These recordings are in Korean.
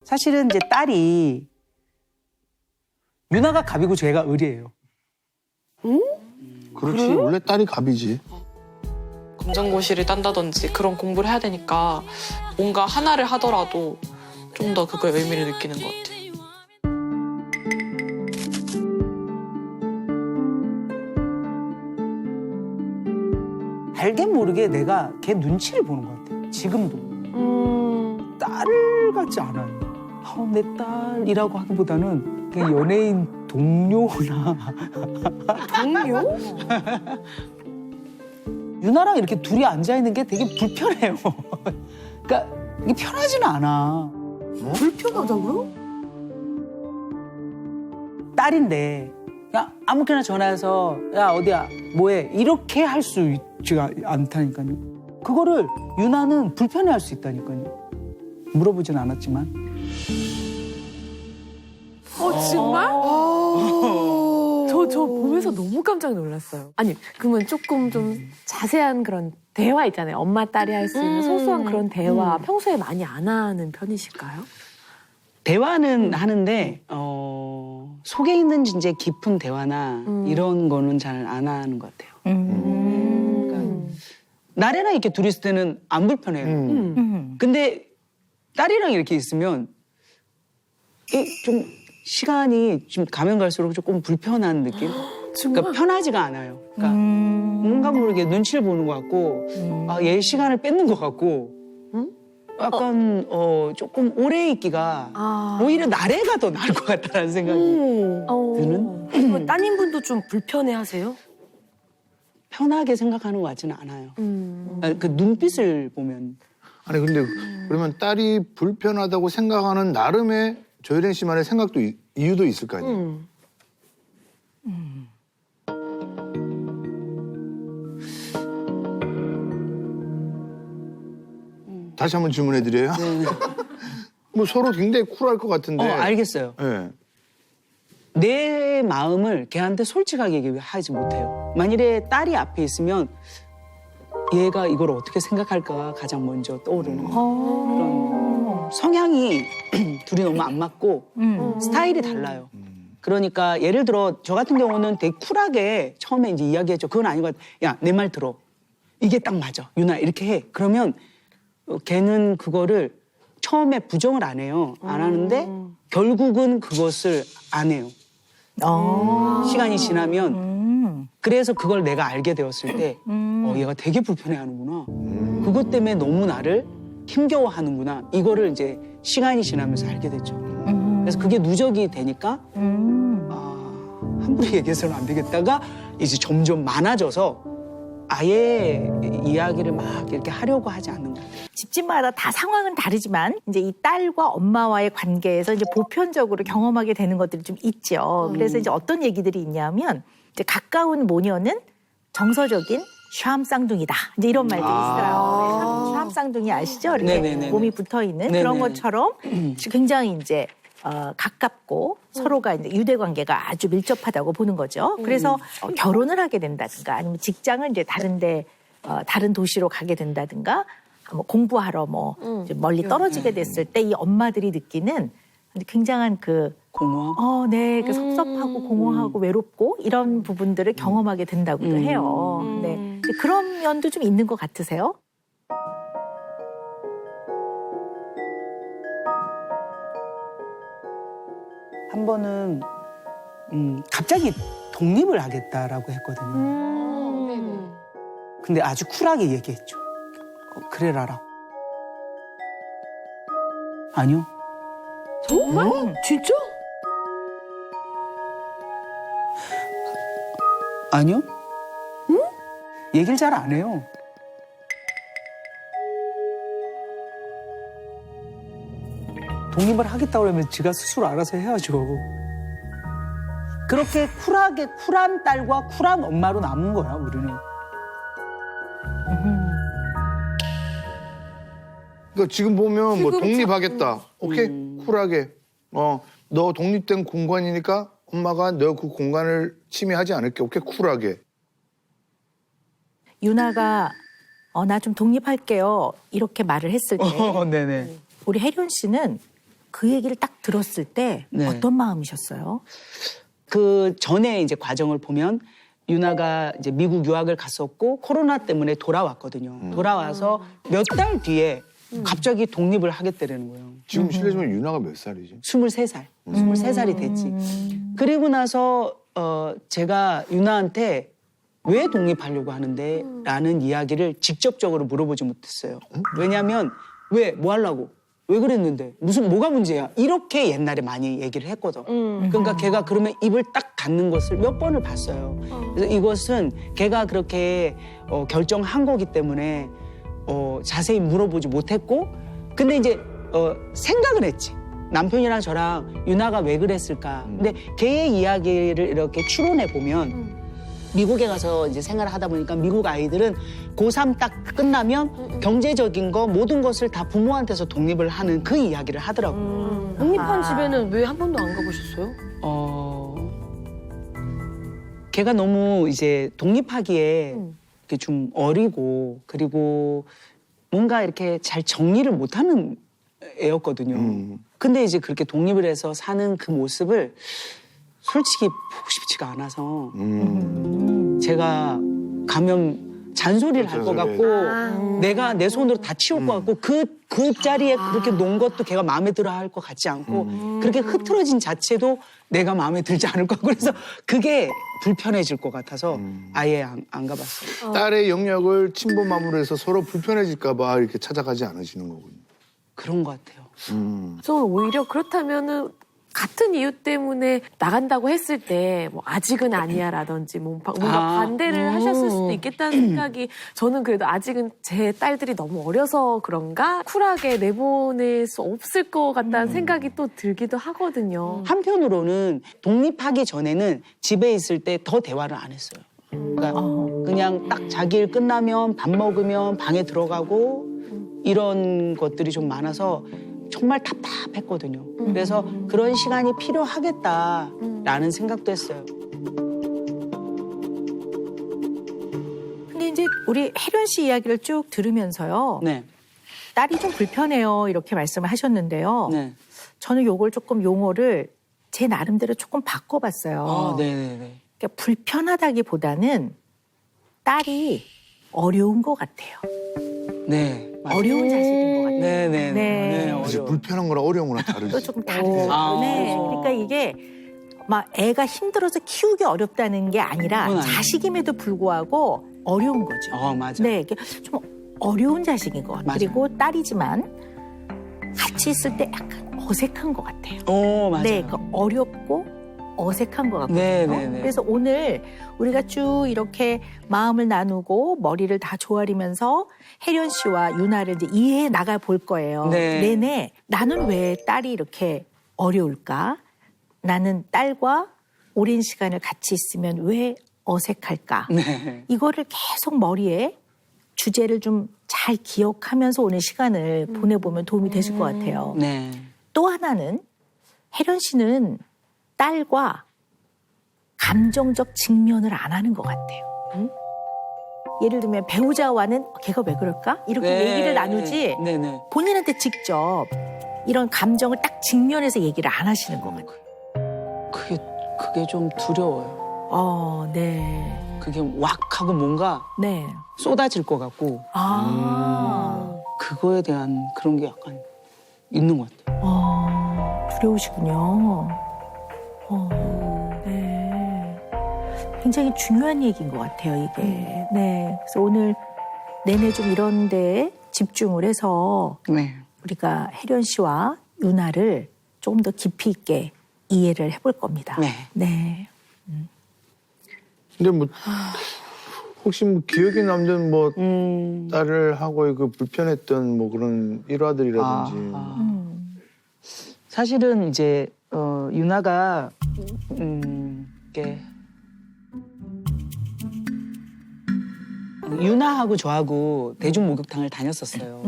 사실은 이제 딸이 유나가 갑이고 제가 을이에요. 그렇지. 원래 딸이 갑이지. 검정고시를 딴다든지 그런 공부를 해야 되니까 뭔가 하나를 하더라도 좀 더 그거의 의미를 느끼는 것 같아요. 알게 모르게 내가 걔 눈치를 보는 것 같아. 지금도. 딸 같지 않아요. 내 딸이라고 하기보다는 그냥 연예인 동료나. 동료? 유나랑 이렇게 둘이 앉아있는 게 되게 불편해요. 그러니까 이게 편하지는 않아. 불편하다고요? 딸인데 그냥 아무렇게나 전화해서 야 어디야 뭐해 이렇게 할 수 있지가 않다니까요. 그거를 유나는 불편해할 수 있다니까요. 물어보진 않았지만. 정말? 저 보면서 너무 깜짝 놀랐어요. 아니, 그러면 조금 좀 자세한 그런 대화 있잖아요. 엄마, 딸이 할 수 있는 소소한 그런 대화 평소에 많이 안 하는 편이실까요? 대화는 하는데 속에 있는 진짜 깊은 대화나 이런 거는 잘 안 하는 것 같아요. 그러니까 나래랑 이렇게 둘이 있을 때는 안 불편해요. 근데 딸이랑 이렇게 있으면 좀 시간이 좀 가면 갈수록 조금 불편한 느낌? 그러니까 편하지가 않아요. 그러니까 뭔가 모르게 눈치를 보는 것 같고 얘 시간을 뺏는 것 같고 약간 조금 오래 있기가 오히려 나래가 더 나을 것 같다는 생각이 드는? 그럼 따님분도 좀 불편해하세요? 편하게 생각하는 것 같지는 않아요. 그 눈빛을 보면. 아니 근데 그러면 딸이 불편하다고 생각하는 나름의 조혜련 씨만의 생각도 이유도 있을 거 아니에요? 다시 한번 질문해 드려요. 뭐 서로 굉장히 쿨할 것 같은데. 알겠어요. 네. 내 마음을 걔한테 솔직하게 얘기하지 못해요. 만일에 딸이 앞에 있으면 얘가 이걸 어떻게 생각할까 가장 먼저 떠오르는 그런 성향이 둘이 너무 안 맞고 스타일이 달라요. 그러니까 예를 들어 저 같은 경우는 되게 쿨하게 처음에 이제 이야기했죠. 그건 아닌 것 같아. 야, 내 말 들어. 이게 딱 맞아. 유나 이렇게 해. 그러면 걔는 그거를 처음에 부정을 안 해요. 안 하는데 결국은 그것을 안 해요. 시간이 지나면 그래서 그걸 내가 알게 되었을 때 얘가 되게 불편해하는구나. 그것 때문에 너무 나를 힘겨워하는구나. 이거를 이제 시간이 지나면서 알게 됐죠. 그래서 그게 누적이 되니까 함부로 얘기해서는 안 되겠다가 이제 점점 많아져서 아예 이야기를 막 이렇게 하려고 하지 않는 것 같아요. 집집마다 다 상황은 다르지만 이제 이 딸과 엄마와의 관계에서 이제 보편적으로 경험하게 되는 것들이 좀 있죠. 그래서 이제 어떤 얘기들이 있냐면 이제 가까운 모녀는 정서적인 샴 쌍둥이다. 이제 이런 말들이 있어요. 샴 쌍둥이 아시죠? 이렇게 네네네네. 몸이 붙어 있는 네네. 그런 것처럼 굉장히 이제 가깝고 서로가 이제 유대 관계가 아주 밀접하다고 보는 거죠. 그래서 결혼을 하게 된다든가 아니면 직장을 이제 다른 도시로 가게 된다든가 뭐 공부하러 뭐 이제 멀리 떨어지게 됐을 때 이 엄마들이 느끼는 굉장한 그 공허함? 네, 그 섭섭하고 공허하고 외롭고 이런 부분들을 경험하게 된다고도 해요. 네, 그런 면도 좀 있는 것 같으세요? 한 번은 갑자기 독립을 하겠다라고 했거든요. 근데 아주 쿨하게 얘기했죠. 그래라라. 아니요. 정말? 진짜? 아니요. 응? 얘기를 잘 안 해요. 독립을 하겠다고 그러면 지가 스스로 알아서 해야죠. 그렇게 쿨하게 쿨한 딸과 쿨한 엄마로 남은 거야, 우리는. 그러니까 지금 보면 뭐 독립하겠다. 오케이 쿨하게. 너 독립된 공간이니까 엄마가 너 그 공간을 침해하지 않을게. 오케이 쿨하게. 유나가 나 좀 독립할게요. 이렇게 말을 했을 때 네네. 우리 혜련 씨는 그 얘기를 딱 들었을 때 네. 어떤 마음이셨어요? 그 전에 이제 과정을 보면 유나가 이제 미국 유학을 갔었고 코로나 때문에 돌아왔거든요. 돌아와서 몇 달 뒤에 갑자기 독립을 하겠다는 거예요. 지금 실례지만 유나가 몇 살이지? 23살. 23살이 됐지. 그리고 나서 제가 유나한테 왜 독립하려고 하는데? 라는 이야기를 직접적으로 물어보지 못했어요. 왜냐하면 왜? 뭐 하려고? 왜 그랬는데? 뭐가 문제야? 이렇게 옛날에 많이 얘기를 했거든. 그러니까 걔가 그러면 입을 딱 닫는 것을 몇 번을 봤어요. 그래서 이것은 걔가 그렇게 결정한 거기 때문에 자세히 물어보지 못했고 근데 이제 생각을 했지. 남편이랑 저랑 유나가 왜 그랬을까. 근데 걔의 이야기를 이렇게 추론해 보면 미국에 가서 이제 생활을 하다 보니까 미국 아이들은 고3 딱 끝나면 경제적인 거 모든 것을 다 부모한테서 독립을 하는 그 이야기를 하더라고요. 독립한 집에는 왜 한 번도 안 가보셨어요? 걔가 너무 이제 독립하기에 이렇게 좀 어리고 그리고 뭔가 이렇게 잘 정리를 못하는 애였거든요. 근데 이제 그렇게 독립을 해서 사는 그 모습을 솔직히 보고 싶지가 않아서 제가 가면 잔소리를 할 것 같고 내가 내 손으로 다 치울 것 같고 그 자리에 그렇게 놓은 것도 걔가 마음에 들어 할 것 같지 않고 그렇게 흐트러진 자체도 내가 마음에 들지 않을 것 같고 그래서 그게 불편해질 것 같아서 아예 안 가봤어요. 딸의 영역을 침범함으로 해서 서로 불편해질까 봐 이렇게 찾아가지 않으시는 거군요. 그런 것 같아요. 저는 오히려 그렇다면은 같은 이유 때문에 나간다고 했을 때 뭐 아직은 아니야라든지 뭔가 반대를 하셨을 수도 있겠다는 생각이 저는 그래도 아직은 제 딸들이 너무 어려서 그런가 쿨하게 내보낼 수 없을 것 같다는 생각이 또 들기도 하거든요. 한편으로는 독립하기 전에는 집에 있을 때 더 대화를 안 했어요. 그러니까 그냥 딱 자기 일 끝나면 밥 먹으면 방에 들어가고 이런 것들이 좀 많아서 정말 답답했거든요. 그래서 그런 시간이 필요하겠다라는 생각도 했어요. 근데 이제 우리 혜련 씨 이야기를 쭉 들으면서요. 네. 딸이 좀 불편해요. 이렇게 말씀을 하셨는데요. 네. 저는 요걸 조금 용어를 제 나름대로 조금 바꿔봤어요. 아, 네네네. 그러니까 불편하다기보다는 딸이 어려운 것 같아요. 네. 맞아요. 어려운 자식인 것 같아요. 네네. 네. 사실 불편한 거랑 어려운 거랑 또 다르지. 조금 다르죠. 아, 네. 그렇죠. 그러니까 이게 막 애가 힘들어서 키우기 어렵다는 게 아니라 그건 아니에요. 자식임에도 불구하고 어려운 거죠. 맞아. 네, 이게 좀 어려운 자식인 것 같아요. 맞아요. 그리고 딸이지만 같이 있을 때 약간 어색한 것 같아요. 맞아요. 네, 그 어렵고 어색한 것 같거든요. 네네네. 그래서 오늘 우리가 쭉 이렇게 마음을 나누고 머리를 다 조아리면서 혜련 씨와 유나를 이제 이해해 나가 볼 거예요. 네. 내내 나는 왜 딸이 이렇게 어려울까? 나는 딸과 오랜 시간을 같이 있으면 왜 어색할까? 네. 이거를 계속 머리에 주제를 좀 잘 기억하면서 오늘 시간을 보내보면 도움이 되실 것 같아요. 네. 또 하나는 혜련 씨는 딸과 감정적 직면을 안 하는 것 같아요. 예를 들면 배우자와는 걔가 왜 그럴까? 이렇게 네. 얘기를 나누지 네네. 본인한테 직접 이런 감정을 딱 직면해서 얘기를 안 하시는 것 같아요. 그게 좀 두려워요. 네. 그게 왁 하고 뭔가 네. 쏟아질 것 같고 그거에 대한 그런 게 약간 있는 것 같아요. 두려우시군요. 네. 굉장히 중요한 얘기인 것 같아요, 이게. 네. 그래서 오늘 내내 좀 이런 데에 집중을 해서 네. 우리가 혜련 씨와 유나를 조금 더 깊이 있게 이해를 해볼 겁니다. 네. 네. 근데 뭐 혹시 뭐 기억에 남는 뭐 딸을 하고 그 불편했던 뭐 그런 일화들이라든지. 사실은 이제 유나가 이렇게 유나하고 저하고 대중 목욕탕을 다녔었어요.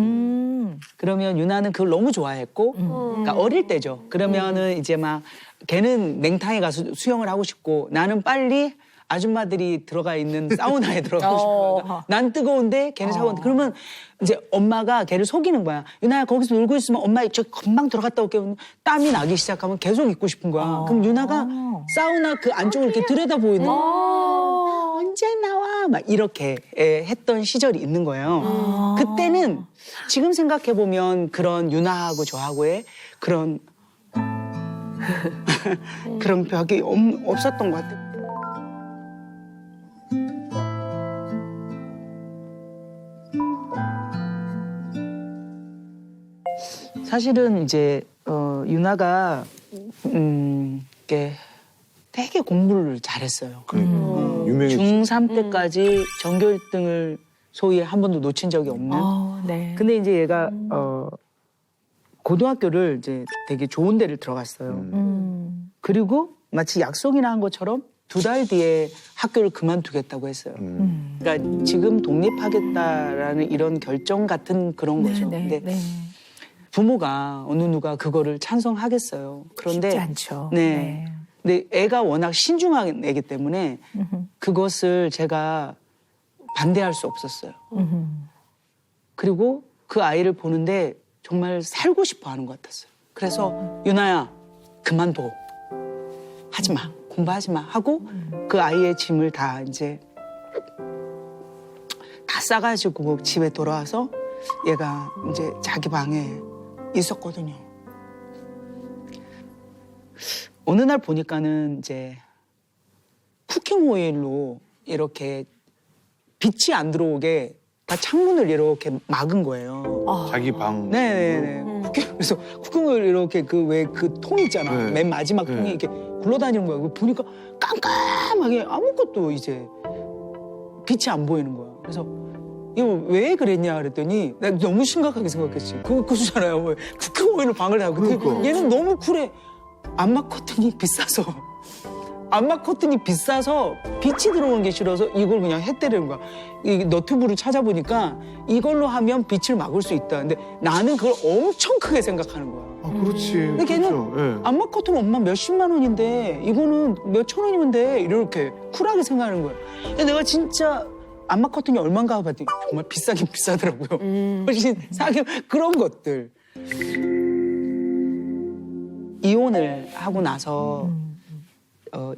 그러면 유나는 그걸 너무 좋아했고, 그러니까 어릴 때죠. 그러면은 이제 막 걔는 냉탕에 가서 수영을 하고 싶고, 나는 빨리 아줌마들이 들어가 있는 사우나에 들어가고 싶은 거야. 난 뜨거운데 걔는 차가운데. 그러면 이제 엄마가 걔를 속이는 거야. 유나야 거기서 놀고 있으면 엄마 저 금방 들어갔다 올게. 땀이 나기 시작하면 계속 있고 싶은 거야. 그럼 유나가 사우나 그 안쪽을 이렇게 들여다보이는 거야. 언제 나와? 막 이렇게 했던 시절이 있는 거예요. 그때는 지금 생각해보면 그런 유나하고 저하고의 그런 그런 벽이 없었던 것 같아요. 사실은 이제 유나가 이게 되게 공부를 잘했어요. 유명했지. 중3 때까지 전교 1등을 소위 한 번도 놓친 적이 없는. 네. 근데 이제 얘가 고등학교를 이제 되게 좋은 데를 들어갔어요. 그리고 마치 약속이나 한 것처럼 2달 뒤에 학교를 그만두겠다고 했어요. 그러니까 지금 독립하겠다라는 이런 결정 같은 그런 거죠. 근데 부모가 어느 누가 그거를 찬성하겠어요. 그런데 쉽지 않죠. 네. 근데 애가 워낙 신중한 애기 때문에 그것을 제가 반대할 수 없었어요. 그리고 그 아이를 보는데 정말 살고 싶어 하는 것 같았어요. 그래서 유나야 그만둬. 하지 마. 공부하지 마. 하고 그 아이의 짐을 다 이제 다 싸가지고 집에 돌아와서 얘가 이제 자기 방에 있었거든요. 어느 날 보니까는 이제 쿠킹 오일로 이렇게 빛이 안 들어오게 다 창문을 이렇게 막은 거예요. 자기 방. 네네네. 그래서 쿠킹 오일 이렇게 그 왜 그 통 있잖아. 네. 맨 마지막 통이 네. 이렇게 굴러다니는 거야. 그거 보니까 깜깜하게 아무것도 이제 빛이 안 보이는 거야. 그래서 이거 왜 그랬냐 그랬더니 나 너무 심각하게 생각했지. 그거 그수잖아요. 왜 쿠킹 오일로 방을 하고. 근데 그러니까. 얘는 너무 쿨해. 암막 커튼이 비싸서. 암막 커튼이 비싸서 빛이 들어오는 게 싫어서 이걸 그냥 했대는 거야. 이 너튜브를 찾아보니까 이걸로 하면 빛을 막을 수 있다. 근데 나는 그걸 엄청 크게 생각하는 거야. 아, 그렇지. 근데 걔는 그렇죠. 예. 암막 커튼 엄마 몇십만 원인데 이거는 몇천 원이면 돼. 이렇게 쿨하게 생각하는 거야. 근데 내가 진짜 암막 커튼이 얼마인가 봤더니 정말 비싸긴 비싸더라고요. 훨씬 싸게 그런 것들. 이혼을 하고 나서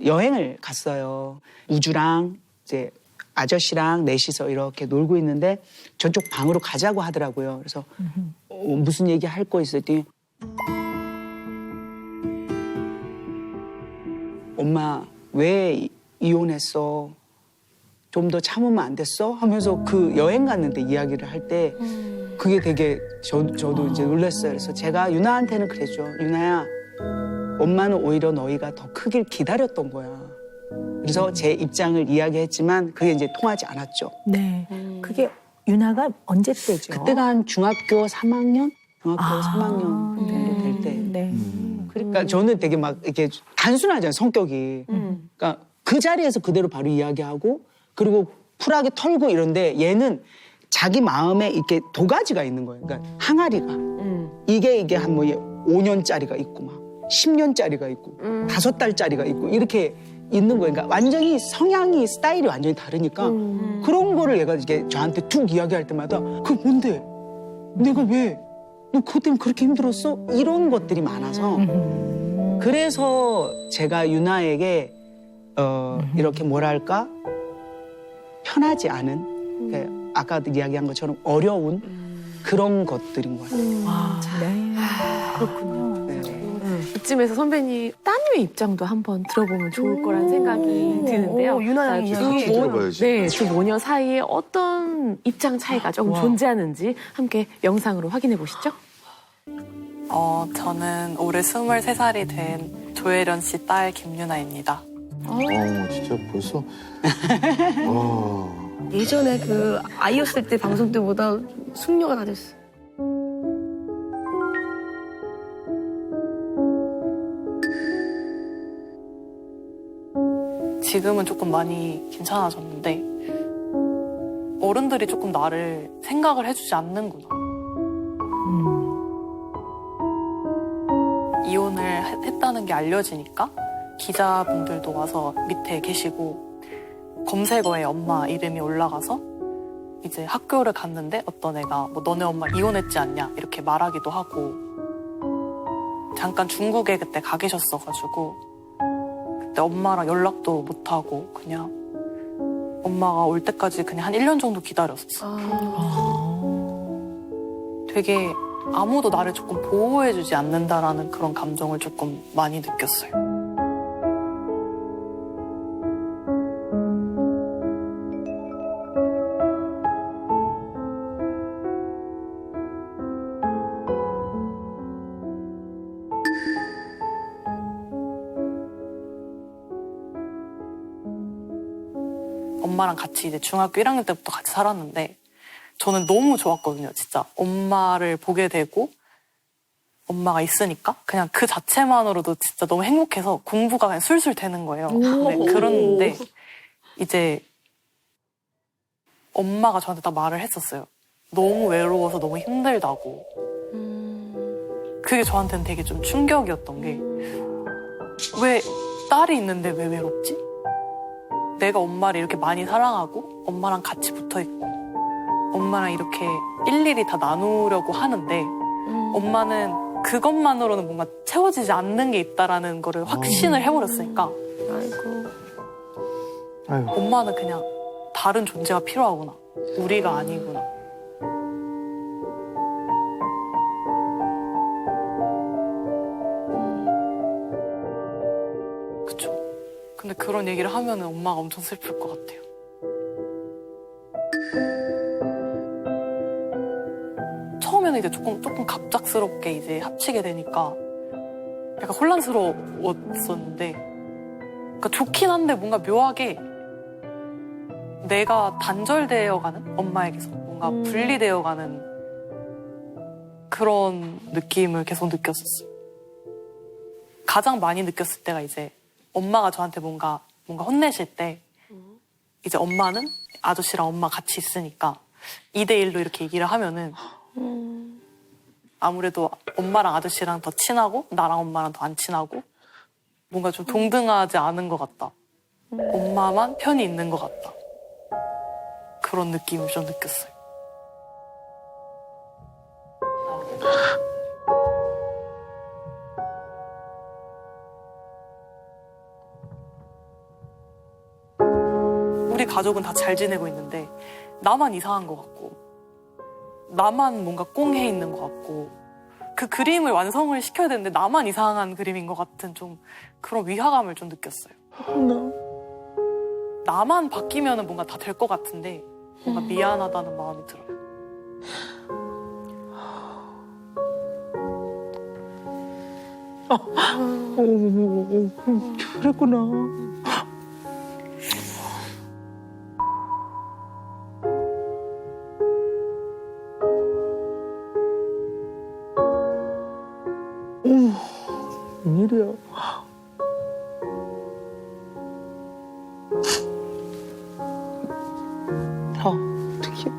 여행을 갔어요. 우주랑 이제 아저씨랑 넷이서 이렇게 놀고 있는데 저쪽 방으로 가자고 하더라고요. 그래서 무슨 얘기 할 거 있었더니 엄마 왜 이혼했어? 좀 더 참으면 안 됐어? 하면서 그 여행 갔는데 이야기를 할 때 그게 되게 저도 이제 놀랐어요. 그래서 제가 유나한테는 그랬죠. 유나야, 엄마는 오히려 너희가 더 크길 기다렸던 거야. 그래서 제 입장을 이야기했지만 그게 이제 통하지 않았죠. 네. 그게 유나가 언제 때죠? 그때가 한 중학교 3학년? 중학교 3학년 정도 될 때. 네. 그러니까 저는 되게 막 이렇게 단순하잖아요, 성격이. 그러니까 그 자리에서 그대로 바로 이야기하고 그리고 쿨하게 털고 이런데 얘는 자기 마음에 이렇게 도가지가 있는 거예요. 그러니까 항아리가. 이게 한 뭐 5년짜리가 있고 막 10년짜리가 있고 5달짜리가 있고 이렇게 있는 거예요. 그러니까 완전히 성향이 스타일이 완전히 다르니까 그런 거를 얘가 이게 저한테 툭 이야기할 때마다 그게 뭔데? 내가 왜? 너 그것 때문에 그렇게 힘들었어? 이런 것들이 많아서 그래서 제가 유나에게 이렇게 뭐랄까 편하지 않은 그러니까 아까도 이야기한 것처럼 어려운 그런 것들인 것 같아요. 아, 네. 그렇군요. 네. 이쯤에서 선배님 따님의 입장도 한번 들어보면 좋을 거란 생각이 드는데요. 유나 양이 자, 같이 두 들어봐야지. 네, 두 모녀 사이에 어떤 입장 차이가 조금 존재하는지 함께 영상으로 확인해 보시죠. 저는 올해 23살이 된 조혜련 씨 딸 김유나입니다. 진짜 벌써. 예전에 그 아이였을 때 방송 때보다 숙녀가 다 됐어. 지금은 조금 많이 괜찮아졌는데 어른들이 조금 나를 생각을 해주지 않는구나. 이혼을 했다는 게 알려지니까 기자분들도 와서 밑에 계시고 검색어에 엄마 이름이 올라가서 이제 학교를 갔는데 어떤 애가 뭐 너네 엄마 이혼했지 않냐 이렇게 말하기도 하고 잠깐 중국에 그때 가 계셨어가지고 그때 엄마랑 연락도 못하고 그냥 엄마가 올 때까지 그냥 한 1년 정도 기다렸었어. 되게 아무도 나를 조금 보호해주지 않는다라는 그런 감정을 조금 많이 느꼈어요. 엄마랑 같이 이제 중학교 1학년 때부터 같이 살았는데 저는 너무 좋았거든요. 진짜 엄마를 보게 되고 엄마가 있으니까 그냥 그 자체만으로도 진짜 너무 행복해서 공부가 그냥 술술 되는 거예요. 네, 그런데 이제 엄마가 저한테 딱 말을 했었어요. 너무 외로워서 너무 힘들다고. 그게 저한테는 되게 좀 충격이었던 게 왜 딸이 있는데 왜 외롭지? 내가 엄마를 이렇게 많이 사랑하고 엄마랑 같이 붙어있고 엄마랑 이렇게 일일이 다 나누려고 하는데 엄마는 그것만으로는 뭔가 채워지지 않는 게 있다라는 거를 확신을 해버렸으니까 아유. 엄마는 그냥 다른 존재가 필요하구나. 우리가 아니구나. 그쵸. 근데 그런 얘기를 하면은 엄마가 엄청 슬플 것 같아요. 처음에는 이제 조금 갑작스럽게 이제 합치게 되니까 약간 혼란스러웠었는데, 그러니까 좋긴 한데 뭔가 묘하게 내가 단절되어가는 엄마에게서 뭔가 분리되어가는 그런 느낌을 계속 느꼈었어요. 가장 많이 느꼈을 때가 이제 엄마가 저한테 뭔가 혼내실 때 이제 엄마는 아저씨랑 엄마 같이 있으니까 2대1로 이렇게 얘기를 하면은 아무래도 엄마랑 아저씨랑 더 친하고 나랑 엄마랑 더 안 친하고 뭔가 좀 동등하지 않은 것 같다. 엄마만 편이 있는 것 같다. 그런 느낌을 좀 느꼈어요. 우리 가족은 다 잘 지내고 있는데 나만 이상한 것 같고 나만 뭔가 꽁해 있는 것 같고 그 그림을 완성을 시켜야 되는데 나만 이상한 그림인 것 같은 좀 그런 위화감을 좀 느꼈어요. 나만 바뀌면 뭔가 다 될 것 같은데 뭔가 미안하다는 마음이 들어요. 그랬구나. 웬일이야. 어떡해.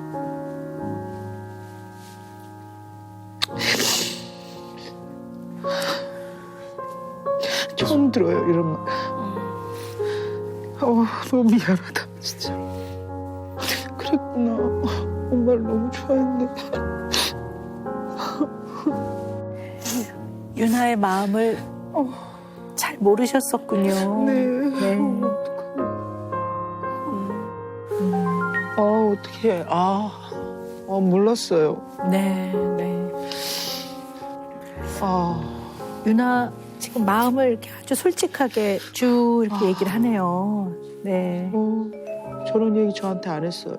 처음 들어요, 이런 말. 너무 미안하다, 진짜. 그랬구나. 엄마를 너무 좋아했네. 유나의 마음을 잘 모르셨었군요. 네. 어떡해. 몰랐어요. 네, 네. 유나 지금 마음을 이렇게 아주 솔직하게 쭉 이렇게 얘기를 하네요. 네. 저런 얘기 저한테 안 했어요.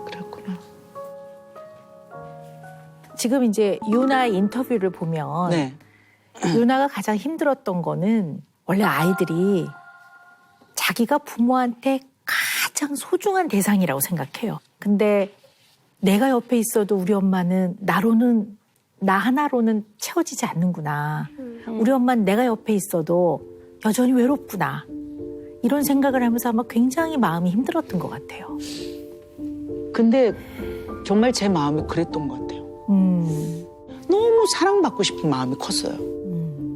그랬구나. 지금 이제 유나 인터뷰를 보면 네. 유나가 가장 힘들었던 거는 원래 아이들이 자기가 부모한테 가장 소중한 대상이라고 생각해요. 근데 내가 옆에 있어도 우리 엄마는 나 하나로는 채워지지 않는구나. 우리 엄마는 내가 옆에 있어도 여전히 외롭구나. 이런 생각을 하면서 아마 굉장히 마음이 힘들었던 것 같아요. 근데 정말 제 마음이 그랬던 것 같아요. 음. 너무 너무 사랑받고 싶은 마음이 컸어요.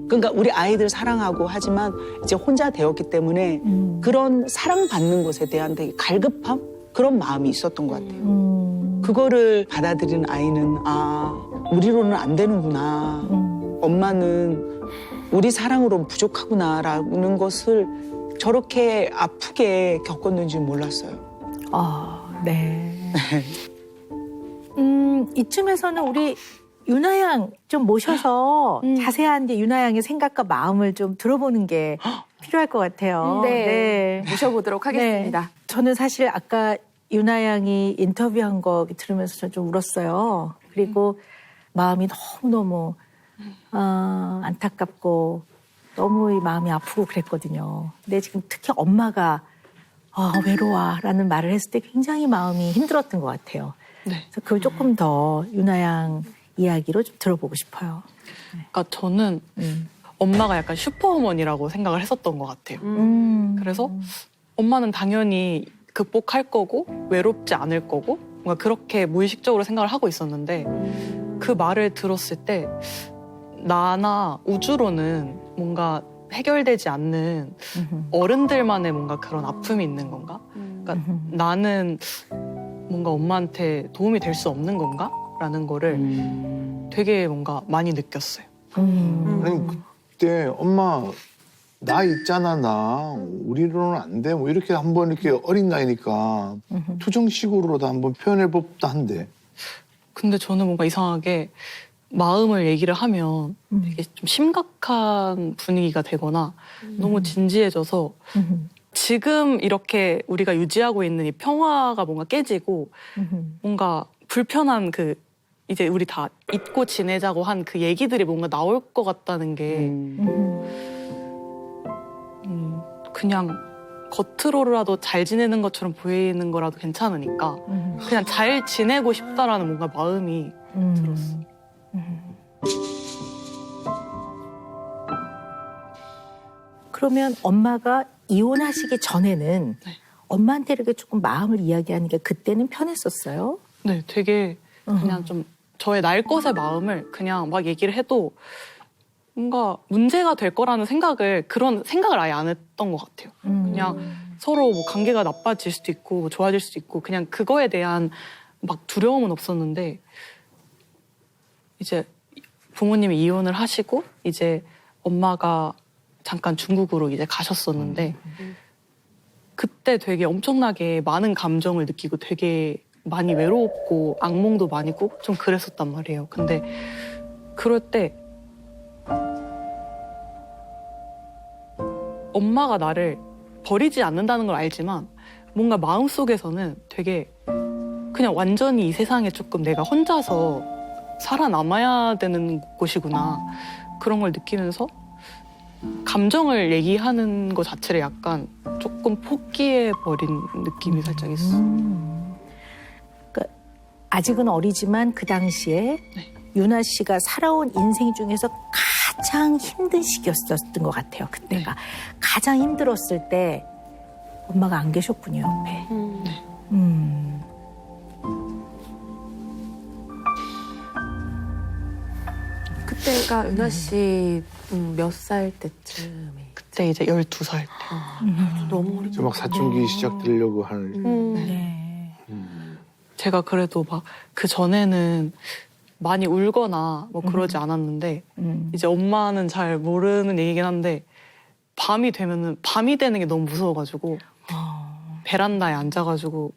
그러니까 우리 아이들 사랑하고 하지만 이제 혼자 되었기 때문에 그런 사랑받는 것에 대한 되게 갈급함? 그런 마음이 있었던 것 같아요. 그거를 받아들인 아이는 우리로는 안 되는구나. 엄마는 우리 사랑으로 부족하구나라는 것을 저렇게 아프게 겪었는지 몰랐어요. 네. 이쯤에서는 우리 유나 양 좀 모셔서 자세한 이제 유나 양의 생각과 마음을 좀 들어보는 게 필요할 것 같아요. 네. 모셔보도록 하겠습니다. 네. 저는 사실 아까 유나 양이 인터뷰한 거 들으면서 좀 울었어요. 그리고 마음이 너무너무 안타깝고 너무 이 마음이 아프고 그랬거든요. 근데 지금 특히 엄마가 외로워라는 말을 했을 때 굉장히 마음이 힘들었던 것 같아요. 네. 그래서 그걸 조금 더 유나 양 이야기로 좀 들어보고 싶어요. 그러니까 저는 엄마가 약간 슈퍼우먼이라고 생각을 했었던 것 같아요. 그래서 엄마는 당연히 극복할 거고 외롭지 않을 거고 뭔가 그렇게 무의식적으로 생각을 하고 있었는데 그 말을 들었을 때 나나 우주로는 뭔가 해결되지 않는 어른들만의 뭔가 그런 아픔이 있는 건가? 그러니까 나는 뭔가 엄마한테 도움이 될 수 없는 건가? 라는 거를 되게 뭔가 많이 느꼈어요. 아니 그때 엄마 나 있잖아 나 우리로는 안 돼 뭐 이렇게 한번 이렇게 어린 나이니까 투정식으로도 한번 표현해 법도 한데. 근데 저는 뭔가 이상하게 마음을 얘기를 하면 되게 좀 심각한 분위기가 되거나 너무 진지해져서 지금 이렇게 우리가 유지하고 있는 이 평화가 뭔가 깨지고 뭔가 불편한 이제 우리 다 잊고 지내자고 한 그 얘기들이 뭔가 나올 것 같다는 게 그냥 겉으로라도 잘 지내는 것처럼 보이는 거라도 괜찮으니까 그냥 잘 지내고 싶다라는 뭔가 마음이 들었어요. 그러면 엄마가 이혼하시기 전에는 네. 엄마한테 이렇게 조금 마음을 이야기하는 게 그때는 편했었어요? 네, 되게 그냥 좀 저의 날 것의 마음을 그냥 막 얘기를 해도 뭔가 문제가 될 거라는 그런 생각을 아예 안 했던 것 같아요. 그냥 서로 뭐 관계가 나빠질 수도 있고 좋아질 수도 있고 그냥 그거에 대한 막 두려움은 없었는데 이제 부모님이 이혼을 하시고 이제 엄마가 잠깐 중국으로 이제 가셨었는데 그때 되게 엄청나게 많은 감정을 느끼고 되게 많이 외로웠고 악몽도 많이 꾸고 좀 그랬었단 말이에요. 근데 그럴 때 엄마가 나를 버리지 않는다는 걸 알지만 뭔가 마음속에서는 되게 그냥 완전히 이 세상에 조금 내가 혼자서 살아남아야 되는 곳이구나 그런 걸 느끼면서 감정을 얘기하는 것 자체를 약간 조금 포기해버린 느낌이 살짝 있어. 그러니까 아직은 어리지만 그 당시에 네. 유나 씨가 살아온 인생 중에서 가장 힘든 시기였었던 것 같아요. 그때가 가장 힘들었을 때 엄마가 안 계셨군요 옆에. 그때가 유나 씨 몇 살 때쯤에? 그때 이제 12살 때. 너무 어린 이제 막 사춘기 시작되려고 하는. 네. 제가 그래도 막 그 전에는 많이 울거나 뭐 그러지 않았는데 이제 엄마는 잘 모르는 얘기긴 한데 밤이 되면은 밤이 되는 게 너무 무서워가지고 베란다에 앉아가지고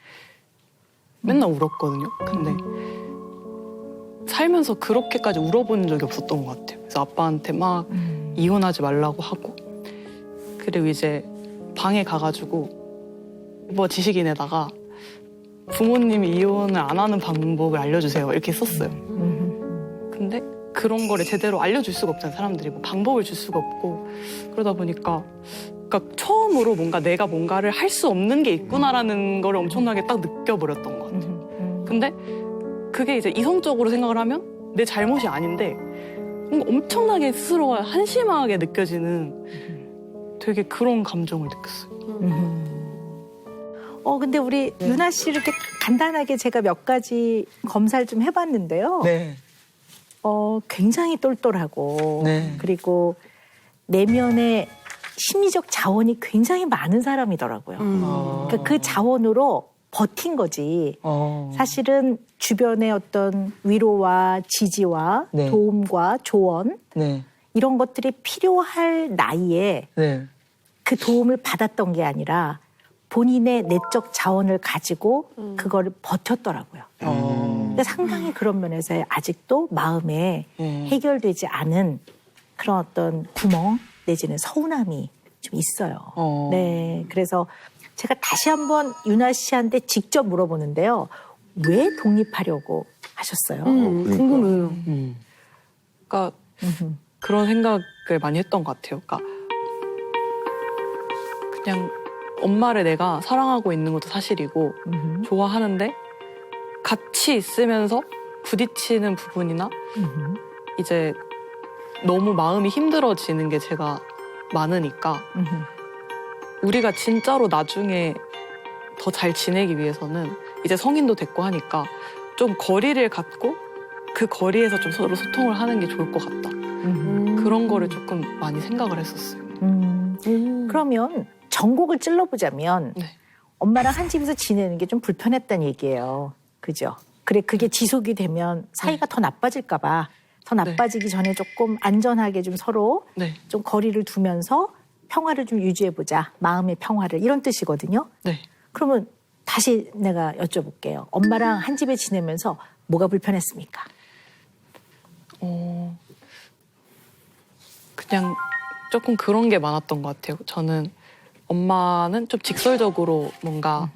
맨날 울었거든요. 근데 살면서 그렇게까지 울어본 적이 없었던 것 같아요. 그래서 아빠한테 막 이혼하지 말라고 하고 그리고 이제 방에 가가지고 뭐 지식인에다가 부모님이 이혼을 안 하는 방법을 알려주세요 이렇게 썼어요. 근데 그런 거를 제대로 알려줄 수가 없잖아요. 사람들이 뭐 방법을 줄 수가 없고 그러다 보니까 그러니까 처음으로 뭔가 내가 뭔가를 할 수 없는 게 있구나라는 걸 엄청나게 딱 느껴버렸던 것 같아요. 근데 그게 이제 이성적으로 생각을 하면 내 잘못이 아닌데 뭔가 엄청나게 스스로가 한심하게 느껴지는 되게 그런 감정을 느꼈어요. 근데 우리 유나 씨 이렇게 간단하게 제가 몇 가지 검사를 좀 해봤는데요. 네. 굉장히 똘똘하고 네. 그리고 내면에 심리적 자원이 굉장히 많은 사람이더라고요. 그러니까 그 자원으로 버틴 거지. 사실은 주변의 어떤 위로와 지지와 네. 도움과 조언 네. 이런 것들이 필요할 나이에 네. 그 도움을 받았던 게 아니라 본인의 내적 자원을 가지고 그거를 버텼더라고요. 그러니까 상당히 그런 면에서 아직도 마음에 해결되지 않은 그런 어떤 구멍 내지는 서운함이 좀 있어요. 네, 그래서 제가 다시 한번 유나 씨한테 직접 물어보는데요. 왜 독립하려고 하셨어요? 궁금해요. 그러니까 그런 생각을 많이 했던 것 같아요. 그러니까 그냥 엄마를 내가 사랑하고 있는 것도 사실이고 좋아하는데 같이 있으면서 부딪히는 부분이나 이제 너무 마음이 힘들어지는 게 제가 많으니까 우리가 진짜로 나중에 더 잘 지내기 위해서는 이제 성인도 됐고 하니까 좀 거리를 갖고 그 거리에서 좀 서로 소통을 하는 게 좋을 것 같다. 그런 거를 조금 많이 생각을 했었어요. 그러면 전곡을 찔러보자면 네. 엄마랑 한 집에서 지내는 게 좀 불편했다는 얘기예요. 그죠? 그래, 그게 지속이 되면 사이가 더 나빠질까 봐. 더 나빠지기 전에 조금 안전하게 좀 서로 네. 좀 거리를 두면서 평화를 좀 유지해보자. 마음의 평화를. 이런 뜻이거든요. 네. 그러면 다시 내가 여쭤볼게요. 엄마랑 한 집에 지내면서 뭐가 불편했습니까? 그냥 조금 그런 게 많았던 것 같아요. 저는 엄마는 좀 직설적으로 뭔가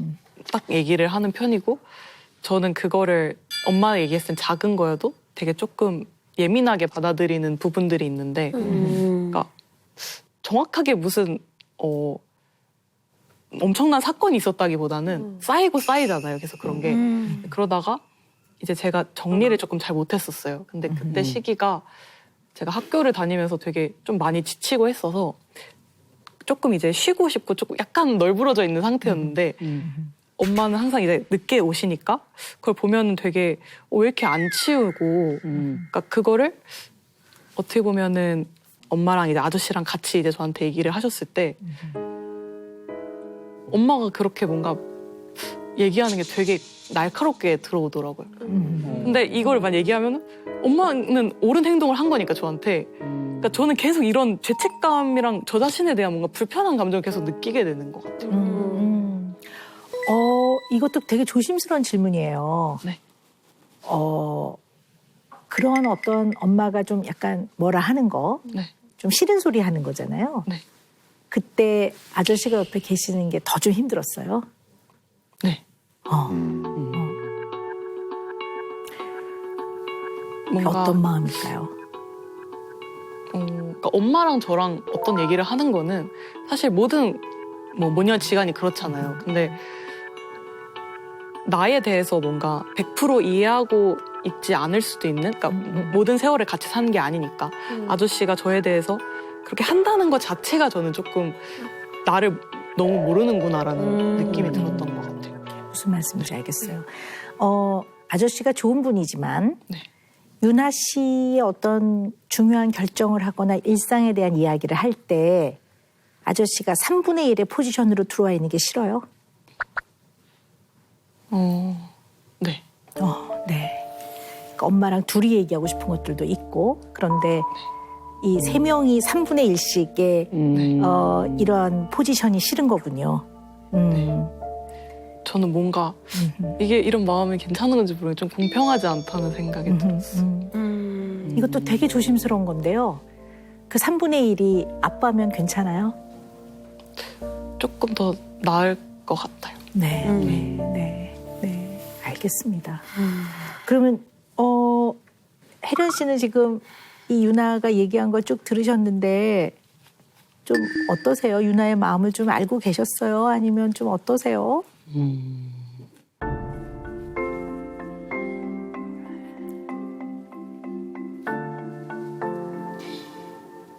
딱 얘기를 하는 편이고 저는 그거를 엄마가 얘기했을 땐 작은 거여도 되게 조금 예민하게 받아들이는 부분들이 있는데 그러니까 정확하게 무슨 엄청난 사건이 있었다기보다는 쌓이고 쌓이잖아요. 계속 그런 게. 그러다가 이제 제가 정리를 조금 잘 못했었어요. 근데 그때 시기가 제가 학교를 다니면서 되게 좀 많이 지치고 했어서 조금 이제 쉬고 싶고 조금 약간 널브러져 있는 상태였는데 엄마는 항상 이제 늦게 오시니까 그걸 보면 되게 왜 이렇게 안 치우고 그러니까 그거를 어떻게 보면은 엄마랑 이제 아저씨랑 같이 이제 저한테 얘기를 하셨을 때 엄마가 그렇게 뭔가 얘기하는 게 되게 날카롭게 들어오더라고요. 근데 이걸 만 얘기하면 엄마는 옳은 행동을 한 거니까 저한테. 그러니까 저는 계속 이런 죄책감이랑 저 자신에 대한 뭔가 불편한 감정을 계속 느끼게 되는 것 같아요. 이것도 되게 조심스러운 질문이에요. 네. 그런 어떤 엄마가 좀 약간 뭐라 하는 거, 네. 좀 싫은 소리 하는 거잖아요. 네. 그때 아저씨가 옆에 계시는 게 더 좀 힘들었어요. 네. 뭔가 어떤 마음일까요? 그러니까 엄마랑 저랑 어떤 얘기를 하는 거는 사실 모든 모녀지간이 그렇잖아요. 근데 나에 대해서 뭔가 100% 이해하고 있지 않을 수도 있는, 그러니까 모든 세월을 같이 사는 게 아니니까 아저씨가 저에 대해서 그렇게 한다는 것 자체가 저는 조금 나를 너무 모르는구나라는 느낌이 들었던 것 같아요. 무슨 말씀인지 알겠어요. 아저씨가 좋은 분이지만 네. 유나 씨의 어떤 중요한 결정을 하거나 일상에 대한 이야기를 할 때 아저씨가 3분의 1의 포지션으로 들어와 있는 게 싫어요? 네. 네. 그러니까 엄마랑 둘이 얘기하고 싶은 것들도 있고 그런데 이 세 명이 3분의 1씩의 이러한 포지션이 싫은 거군요. 저는 뭔가 이게 이런 마음이 괜찮은 건지 모르겠는데 좀 공평하지 않다는 생각이 들었어요. 이것도 되게 조심스러운 건데요. 그 3분의 1이 아빠면 괜찮아요? 조금 더 나을 것 같아요. 네. 네. 알겠습니다. 그러면 혜련 씨는 지금 이 유나가 얘기한 걸 쭉 들으셨는데 좀 어떠세요? 유나의 마음을 좀 알고 계셨어요? 아니면 좀 어떠세요?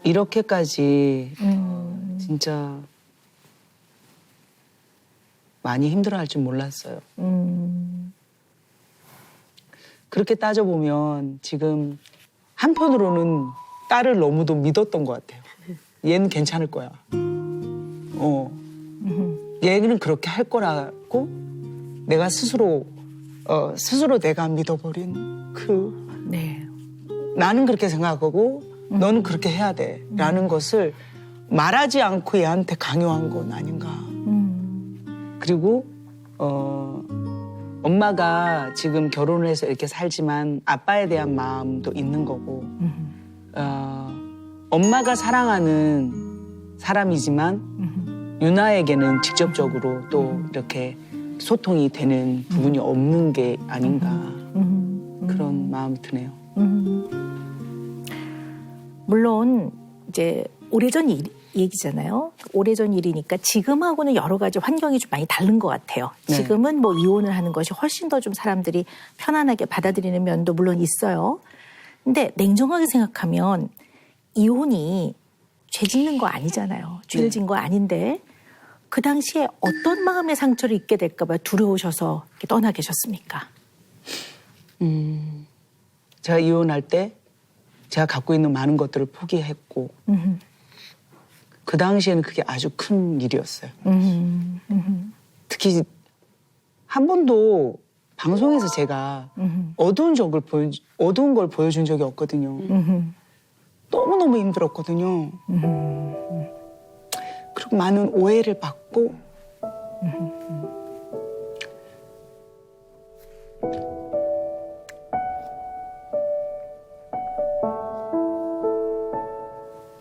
이렇게까지 진짜 많이 힘들어할 줄 몰랐어요. 그렇게 따져보면 지금 한편으로는 딸을 너무도 믿었던 것 같아요. 얘는 괜찮을 거야. 얘는 그렇게 할 거라고 내가 스스로 내가 믿어버린 네. 나는 그렇게 생각하고 너는 그렇게 해야 돼라는 것을 말하지 않고 얘한테 강요한 건 아닌가. 그리고 엄마가 지금 결혼을 해서 이렇게 살지만 아빠에 대한 마음도 있는 거고 엄마가 사랑하는 사람이지만 유나에게는 직접적으로 또 이렇게 소통이 되는 부분이 없는 게 아닌가 그런 마음이 드네요. 물론 이제 오래전 얘기잖아요. 오래전 일이니까 지금하고는 여러 가지 환경이 좀 많이 다른 것 같아요. 네. 지금은 뭐 이혼을 하는 것이 훨씬 더 좀 사람들이 편안하게 받아들이는 면도 물론 있어요. 근데 냉정하게 생각하면 이혼이 죄 짓는 거 아니잖아요. 죄를 진 거 아닌데 그 당시에 어떤 마음의 상처를 입게 될까 봐 두려우셔서 이렇게 떠나 계셨습니까? 제가 이혼할 때 제가 갖고 있는 많은 것들을 포기했고 그 당시에는 그게 아주 큰 일이었어요. 특히 한 번도 방송에서 제가 어두운 걸 보여준 적이 없거든요. 너무너무 힘들었거든요. 그리고 많은 오해를 받고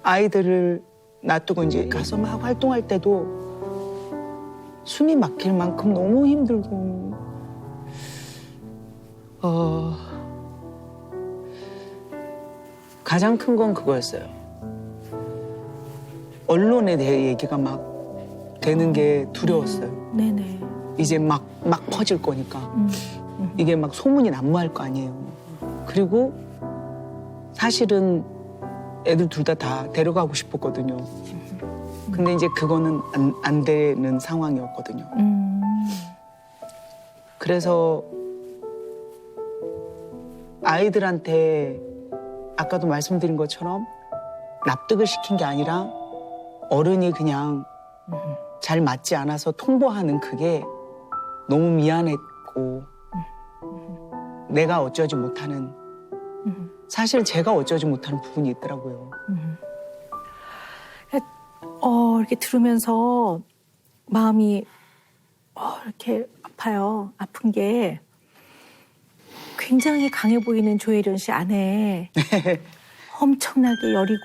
아이들을 놔두고 이제 가서 막 활동할 때도 숨이 막힐 만큼 너무 힘들고 가장 큰 건 그거였어요. 언론에 대해 얘기가 막 되는 게 두려웠어요. 네네. 이제 막 퍼질 거니까. 이게 막 소문이 난무할 거 아니에요. 그리고 사실은 애들 둘 다 데려가고 싶었거든요. 근데 이제 그거는 안 되는 상황이었거든요. 그래서 아이들한테 아까도 말씀드린 것처럼 납득을 시킨 게 아니라 어른이 그냥 잘 맞지 않아서 통보하는 그게 너무 미안했고 내가 어쩌지 못하는 사실 제가 어쩌지 못하는 부분이 있더라고요. 이렇게 들으면서 마음이 이렇게 아파요. 아픈 게 굉장히 강해 보이는 조혜련 씨 안에 엄청나게 여리고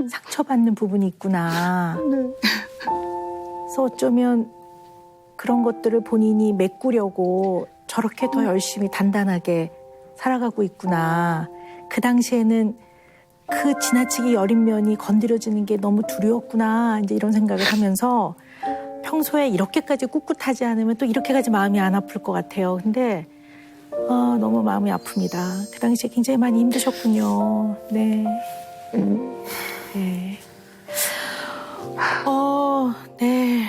상처받는 부분이 있구나. 그래서 어쩌면 그런 것들을 본인이 메꾸려고 저렇게 더 열심히 단단하게 살아가고 있구나. 그 당시에는 그 지나치게 여린 면이 건드려지는 게 너무 두려웠구나. 이제 이런 생각을 하면서 평소에 이렇게까지 꿋꿋하지 않으면 또 이렇게까지 마음이 안 아플 것 같아요. 근데 너무 마음이 아픕니다. 그 당시에 굉장히 많이 힘드셨군요. 네. 네. 네.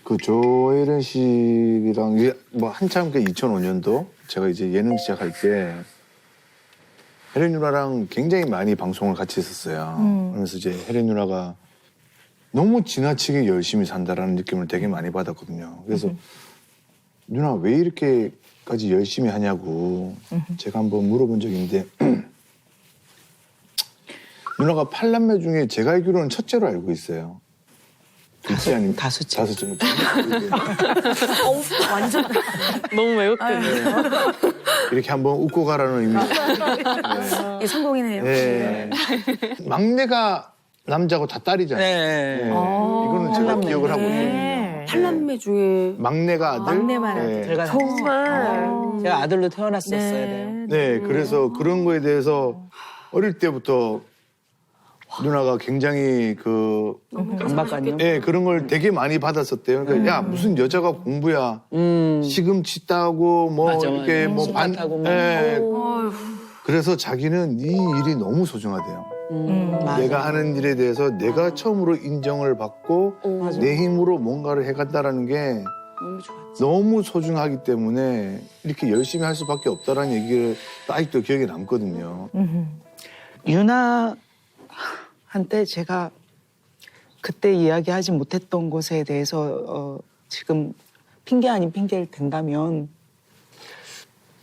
그 조혜련 씨랑 이제 뭐 한참 그 2005년도 제가 이제 예능 시작할 때 혜련 누나랑 굉장히 많이 방송을 같이 했었어요. 그러면서 이제 혜련 누나가 너무 지나치게 열심히 산다라는 느낌을 되게 많이 받았거든요. 그래서 누나 왜 이렇게까지 열심히 하냐고 제가 한번 물어본 적이 있는데 누나가 8남매 중에 제가 알기로는 첫째로 알고 있어요. 그렇지 않습니까? 다섯째. 다섯째. 완전 너무 매혹되네요. 이렇게 한번 웃고 가라는 의미. 예, 성공이네요. 네. 막내가 남자고 다 딸이잖아요. 네. 네. 이거는 제가 팔남매. 기억을 하고 있거든요. 네. 8남매 중에 막내가 아들. 막내만 아들. 제가 정말 제가 아들로 태어났었어야 돼요. 네, 그래서 그런 거에 대해서 어릴 때부터 누나가 굉장히 강박관념. 예, 그런 걸 되게 많이 받았었대요. 그러니까 야, 무슨 여자가 공부야. 시금치 따고 뭐 맞아, 이렇게 맞아. 뭐 수박하고 뭐. 예. 어휴, 그래서 자기는 이 일이 너무 소중하대요. 맞아. 내가 하는 일에 대해서 내가 처음으로 인정을 받고 맞아. 내 힘으로 뭔가를 해간다라는 게 너무 좋았죠. 너무 소중하기 때문에 이렇게 열심히 할 수밖에 없다라는 얘기를 아직도 기억에 남거든요. 유나한테 제가 그때 이야기하지 못했던 것에 대해서 지금 핑계 아닌 핑계를 댄다면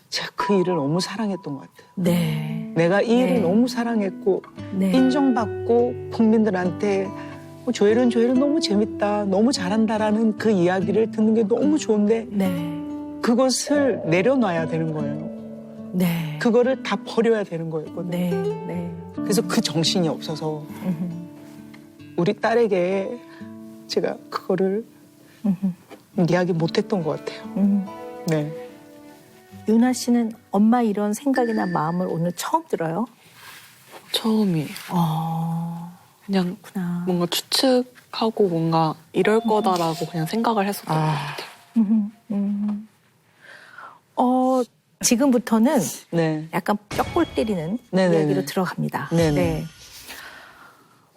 제가 그 일을 너무 사랑했던 것 같아요. 네. 내가 이 일을 네. 너무 사랑했고 네. 인정받고 국민들한테 조혜련 너무 재밌다, 너무 잘한다라는 그 이야기를 듣는 게 너무 좋은데 네. 그것을 내려놔야 되는 거예요. 네. 그거를 다 버려야 되는 거였거든요. 네. 네. 그래서 그 정신이 없어서 우리 딸에게 제가 그거를 이야기 못했던 것 같아요. 네. 유나 씨는 엄마 이런 생각이나 마음을 오늘 처음 들어요? 처음이에요. 그냥 그렇구나. 뭔가 추측하고 뭔가 이럴 거다라고 그냥 생각을 했었던 것 같아요. 지금부터는 네. 약간 뼈골 때리는 네네네. 이야기로 들어갑니다. 네네. 네.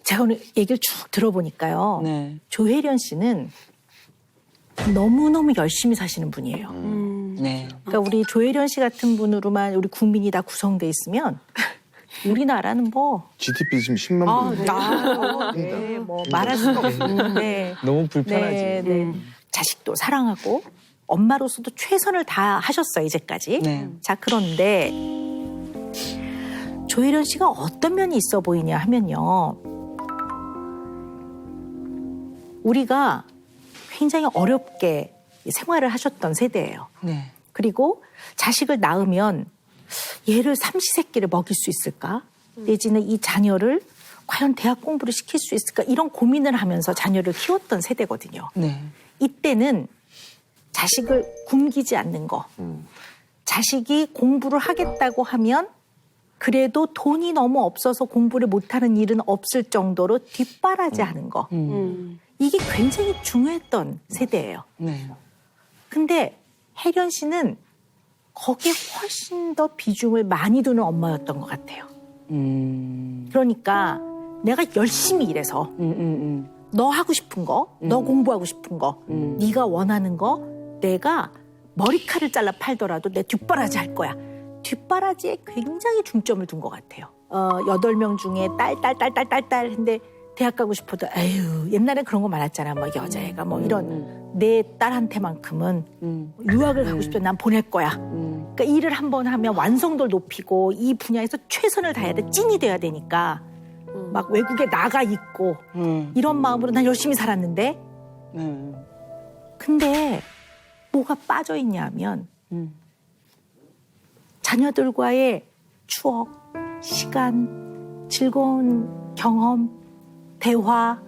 제가 오늘 얘기를 쭉 들어보니까요. 네. 조혜련 씨는 너무너무 열심히 사시는 분이에요. 네. 그러니까 우리 조혜련 씨 같은 분으로만 우리 국민이 다 구성돼 있으면 우리나라는 뭐 GDP 지금 10만 불. 네, 뭐 말할 수가 없는데 너무 불편하지. 네, 네. 자식도 사랑하고 엄마로서도 최선을 다 하셨어요 이제까지. 네. 자 그런데 조혜련 씨가 어떤 면이 있어 보이냐 하면요, 우리가 굉장히 어렵게 생활을 하셨던 세대예요. 네. 그리고 자식을 낳으면 얘를 삼시세끼를 먹일 수 있을까? 내지는 이 자녀를 과연 대학 공부를 시킬 수 있을까? 이런 고민을 하면서 자녀를 키웠던 세대거든요. 네. 이때는 자식을 굶기지 않는 거. 자식이 공부를 하겠다고 하면 그래도 돈이 너무 없어서 공부를 못하는 일은 없을 정도로 뒷바라지하는 거. 이게 굉장히 중요했던 세대예요. 네. 근데 혜련 씨는 거기에 훨씬 더 비중을 많이 두는 엄마였던 것 같아요. 그러니까 내가 열심히 일해서 너 하고 싶은 거, 너 공부하고 싶은 거, 네가 원하는 거 내가 머리칼을 잘라 팔더라도 내 뒷바라지 할 거야. 뒷바라지에 굉장히 중점을 둔 것 같아요. 8명 중에 딸 했는데 대학 가고 싶어도 에휴 옛날에 그런 거 많았잖아. 뭐 여자애가 뭐 이런 내 딸한테만큼은 유학을 가고 싶다. 난 보낼 거야. 그러니까 일을 한번 하면 완성도를 높이고 이 분야에서 최선을 다해야 돼. 찐이 돼야 되니까 막 외국에 나가 있고 이런 마음으로 난 열심히 살았는데 근데 뭐가 빠져 있냐면 자녀들과의 추억, 시간, 즐거운 경험, 대화,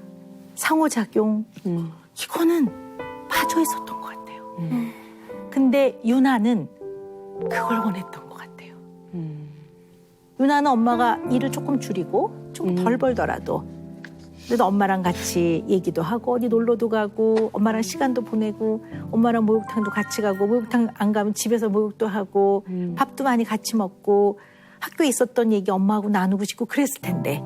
상호작용 이거는 빠져 있었던 것 같아요. 근데 유나는 그걸 원했던 것 같아요. 유나는 엄마가 일을 조금 줄이고 좀 덜 벌더라도 그래도 엄마랑 같이 얘기도 하고 어디 놀러도 가고 엄마랑 시간도 보내고 엄마랑 목욕탕도 같이 가고 목욕탕 안 가면 집에서 목욕도 하고 밥도 많이 같이 먹고 학교에 있었던 얘기 엄마하고 나누고 싶고 그랬을 텐데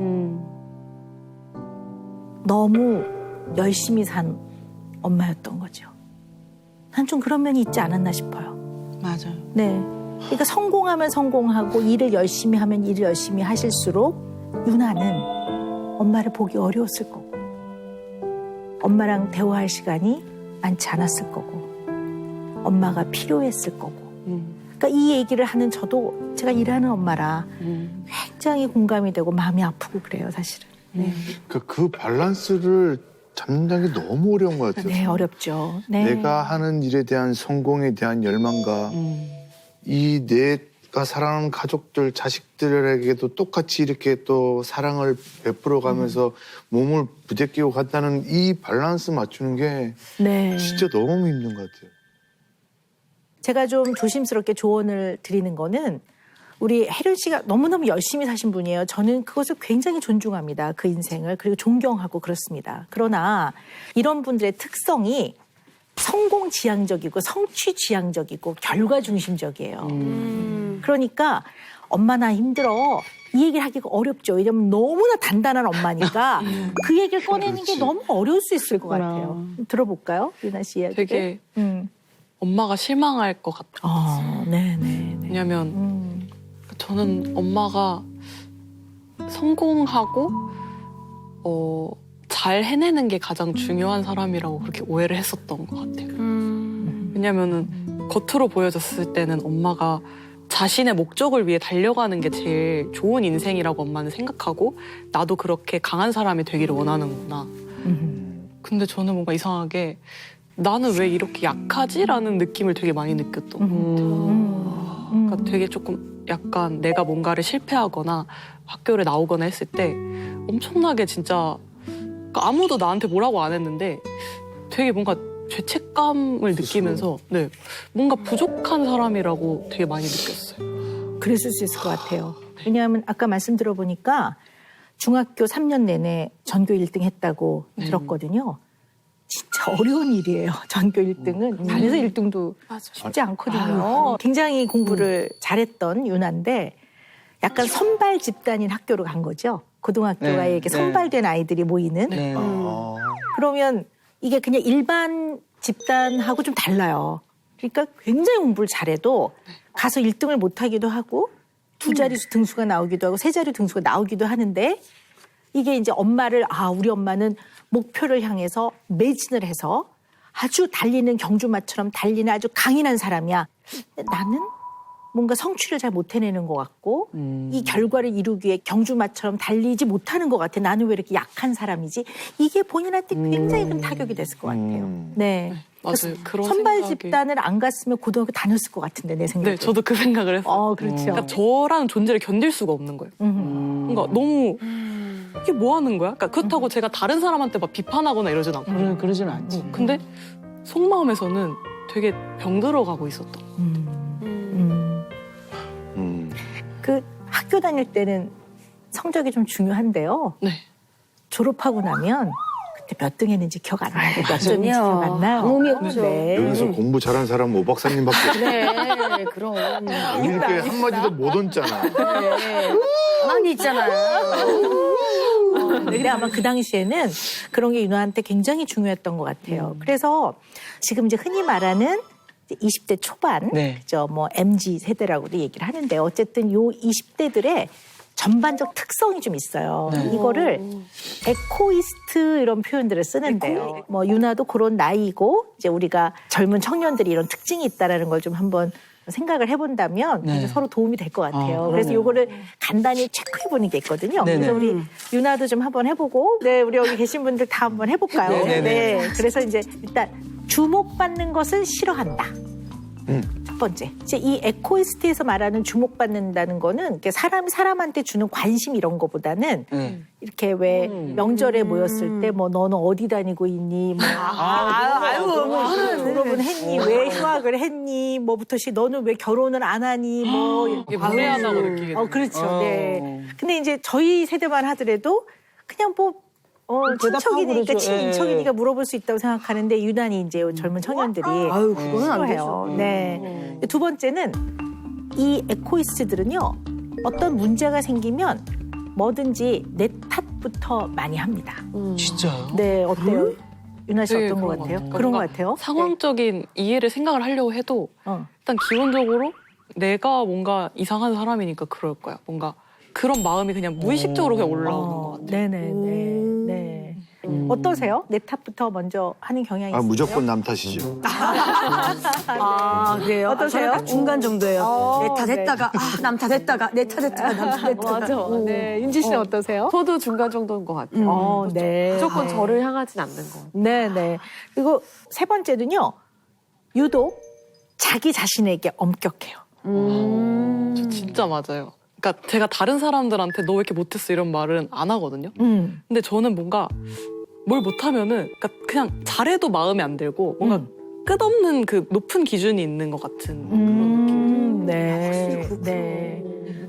너무 열심히 산 엄마였던 거죠. 난 좀 그런 면이 있지 않았나 싶어요. 맞아요. 네. 그러니까 성공하면 성공하고 일을 열심히 하면 일을 열심히 하실수록 유나는 엄마를 보기 어려웠을 거고 엄마랑 대화할 시간이 많지 않았을 거고 엄마가 필요했을 거고 그러니까 이 얘기를 하는 저도 제가 일하는 엄마라 굉장히 공감이 되고 마음이 아프고 그래요 사실은. 네, 그 밸런스를 잡는 게 너무 어려운 것 같아요. 네 어렵죠. 네. 내가 하는 일에 대한 성공에 대한 열망과 이 내가 사랑하는 가족들, 자식들에게도 똑같이 이렇게 또 사랑을 베풀어 가면서 몸을 부대끼고 간다는 이 밸런스 맞추는 게 네. 진짜 너무 힘든 것 같아요. 제가 좀 조심스럽게 조언을 드리는 거는 우리 혜련 씨가 너무너무 열심히 사신 분이에요. 저는 그것을 굉장히 존중합니다. 그 인생을. 그리고 존경하고 그렇습니다. 그러나 이런 분들의 특성이 성공지향적이고 성취지향적이고 결과중심적이에요. 그러니까 엄마 나 힘들어. 이 얘기를 하기가 어렵죠. 왜냐면 너무나 단단한 엄마니까 그 얘기를 꺼내는 게 너무 어려울 수 있을 것 같아요. 들어볼까요? 유나 씨 이야기. 되게 엄마가 실망할 것 같아요. 네네. 왜냐면 저는 엄마가 성공하고 잘 해내는 게 가장 중요한 사람이라고 그렇게 오해를 했었던 것 같아요. 왜냐면은 겉으로 보여졌을 때는 엄마가 자신의 목적을 위해 달려가는 게 제일 좋은 인생이라고 엄마는 생각하고 나도 그렇게 강한 사람이 되기를 원하는구나. 근데 저는 뭔가 이상하게 나는 왜 이렇게 약하지? 라는 느낌을 되게 많이 느꼈던 것 같아요. 그러니까 되게 조금 약간 내가 뭔가를 실패하거나 학교를 나오거나 했을 때 엄청나게 진짜 그러니까 아무도 나한테 뭐라고 안 했는데 되게 뭔가 죄책감을 느끼면서 네, 뭔가 부족한 사람이라고 되게 많이 느꼈어요. 그랬을 수 있을 것 같아요. 왜냐하면 아까 말씀 들어보니까 중학교 3년 내내 전교 1등 했다고 들었거든요. 진짜 어려운 일이에요. 전교 1등은. 반에서 1등도 쉽지 않거든요. 굉장히 공부를 잘했던 유나인데 약간 선발 집단인 학교로 간 거죠. 고등학교가 네, 이렇게 네. 선발된 아이들이 모이는. 네. 그러면 이게 그냥 일반 집단하고 좀 달라요. 그러니까 굉장히 공부를 잘해도 가서 1등을 못하기도 하고 두 자릿수 등수가 나오기도 하고 세 자리 등수가 나오기도 하는데 이게 이제 엄마를 우리 엄마는 목표를 향해서 매진을 해서 아주 달리는 경주마처럼 달리는 아주 강인한 사람이야. 근데 나는 뭔가 성취를 잘 못 해내는 것 같고 이 결과를 이루기 위해 경주마처럼 달리지 못하는 것 같아. 나는 왜 이렇게 약한 사람이지? 이게 본인한테 굉장히 큰 타격이 됐을 것 같아요. 네. 맞아요. 그런 선발 생각이- 집단을 안 갔으면 고등학교 다녔을 것 같은데 내 생각에. 네, 저도 그 생각을 했어요. 그렇죠. 그러니까 저라는 존재를 견딜 수가 없는 거예요. 뭔가 너무 이게 뭐 하는 거야? 그러니까 그렇다고 제가 다른 사람한테 막 비판하거나 이러진 않고. 그러진 않지. 근데 속마음에서는 되게 병들어가고 있었던 거예요. 그 학교 다닐 때는 성적이 좀 중요한데요. 네. 졸업하고 나면 그때 몇 등 했는지 기억 안 나요. 몇 점인지 기억 안 나요. 감흥이 없죠. 네. 여기서 공부 잘한 사람은 오 박사님밖에 없어요. 네, 그럼. 이렇게 한마디도 못 얹잖아. 가만히 있잖아요. 근데 아마 그 당시에는 그런 게 윤아한테 굉장히 중요했던 것 같아요. 그래서 지금 이제 흔히 말하는 20대 초반, 네. 그죠? 뭐 MZ 세대라고도 얘기를 하는데 어쨌든 요 20대들의 전반적 특성이 좀 있어요. 네. 이거를 에코이스트 이런 표현들을 쓰는데요. 뭐 윤아도 그런 나이고 이제 우리가 젊은 청년들이 이런 특징이 있다라는 걸 좀 한번 생각을 해본다면 네. 이제 서로 도움이 될 것 같아요. 그래서 그러네요. 요거를 간단히 체크해보는 게 있거든요. 네네. 그래서 우리 윤아도 좀 한번 해보고, 네, 우리 여기 계신 분들 다 한번 해볼까요? 네네네. 네. 그래서 이제 일단 주목받는 것을 싫어한다. 첫 번째. 이제 이 에코이스트에서 말하는 주목받는다는 거는 이렇게 사람이 사람한테 주는 관심 이런 거보다는 이렇게 왜 명절에 모였을 때 뭐 너는 어디 다니고 있니? 뭐 졸업은 했니? 왜 휴학을 했니? 뭐부터 너는 왜 결혼을 안 하니? 뭐 이게 무례하다고 느끼게 돼요. 그렇죠. 네. 근데 이제 저희 세대만 하더라도 그냥 뭐 친척이니까 그러죠. 예. 친척이니까 물어볼 수 있다고 생각하는데 유난히 이제 젊은 청년들이 아유, 그거는 안 싫어해요. 되죠. 네. 두 번째는 이 에코이스트들은요 어떤 문제가 생기면 뭐든지 내 탓부터 많이 합니다. 진짜요? 네, 어때요? 윤아 씨 되게 어떤 것 그런 것 같아요? 같아요. 그런 것 뭔가 같아요? 상황적인 이해를 생각을 하려고 해도 일단 기본적으로 내가 뭔가 이상한 사람이니까 그럴 거야. 뭔가 그런 마음이 그냥 무의식적으로 그냥 올라오는 것 같아요. 네네네. 어떠세요? 내 탓부터 먼저 하는 경향이 있어요? 무조건 남 탓이죠. 그래요? 어떠세요? 저는 중간 정도예요. 내 네. 탓했다가, 남 탓했다가, 내 탓했다가, 남 탓했다가. 맞아. 네, 윤지 씨는 어떠세요? 저도 중간 정도인 것 같아요. 네. 무조건 네. 저를 향하진 않는 것 같아요. 네네. 그리고 세 번째는요, 유독 자기 자신에게 엄격해요. 저 진짜 맞아요. 그러니까 제가 다른 사람들한테 너 왜 이렇게 못했어 이런 말은 안 하거든요. 근데 저는 뭔가 뭘 못하면은 그러니까 그냥 잘해도 마음에 안 들고 뭔가 끝없는 그 높은 기준이 있는 것 같은 그런 느낌. 네. 네.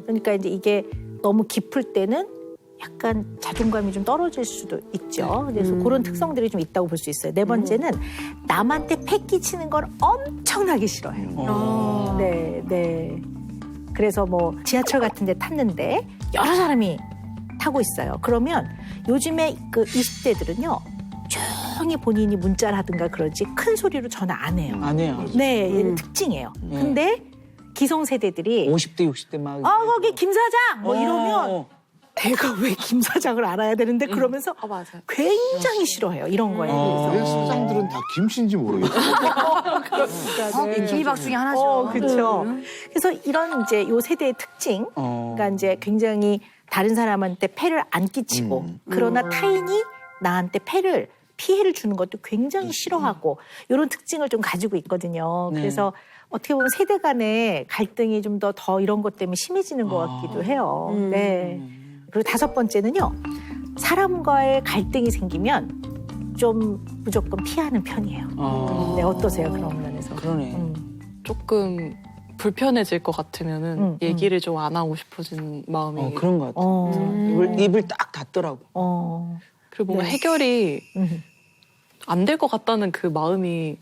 그러니까 이제 이게 너무 깊을 때는 약간 자존감이 좀 떨어질 수도 있죠. 그래서 그런 특성들이 좀 있다고 볼 수 있어요. 네 번째는 남한테 패 끼치는 걸 엄청나게 싫어해요. 네, 네. 그래서 뭐 지하철 같은 데 탔는데 여러 사람이 타고 있어요. 그러면 요즘에 그 20대들은요. 조용히 본인이 문자를 하든가 그러지 큰 소리로 전화 안 해요. 안 해요. 네, 얘는 특징이에요. 근데 기성세대들이 50대, 60대 막. 거기 김 사장 뭐 이러면 어. 내가 왜 김 사장을 알아야 되는데 그러면서 맞아요. 굉장히 싫어해요. 이런 거에 대해서. 내 사장들은 다 김씨인지 모르겠어. 비박중에 하나죠. 그렇죠. 그래서 이런 이제 요 세대의 특징, 그러니까 이제 굉장히 다른 사람한테 폐를 안 끼치고 그러나 타인이 나한테 피해를 주는 것도 굉장히 싫어하고 이런 특징을 좀 가지고 있거든요. 네. 그래서 어떻게 보면 세대 간의 갈등이 좀 더 이런 것 때문에 심해지는 것 같기도 해요. 네. 그리고 5번째는요. 사람과의 갈등이 생기면 좀 무조건 피하는 편이에요. 네, 어떠세요? 그런 면에서. 그러네. 조금 불편해질 것 같으면은 얘기를 좀 안 하고 싶어지는 마음이. 그런 것 같아. 입을 딱 닫더라고. 그리고 뭔가 네. 해결이 안 될 것 같다는 그 마음이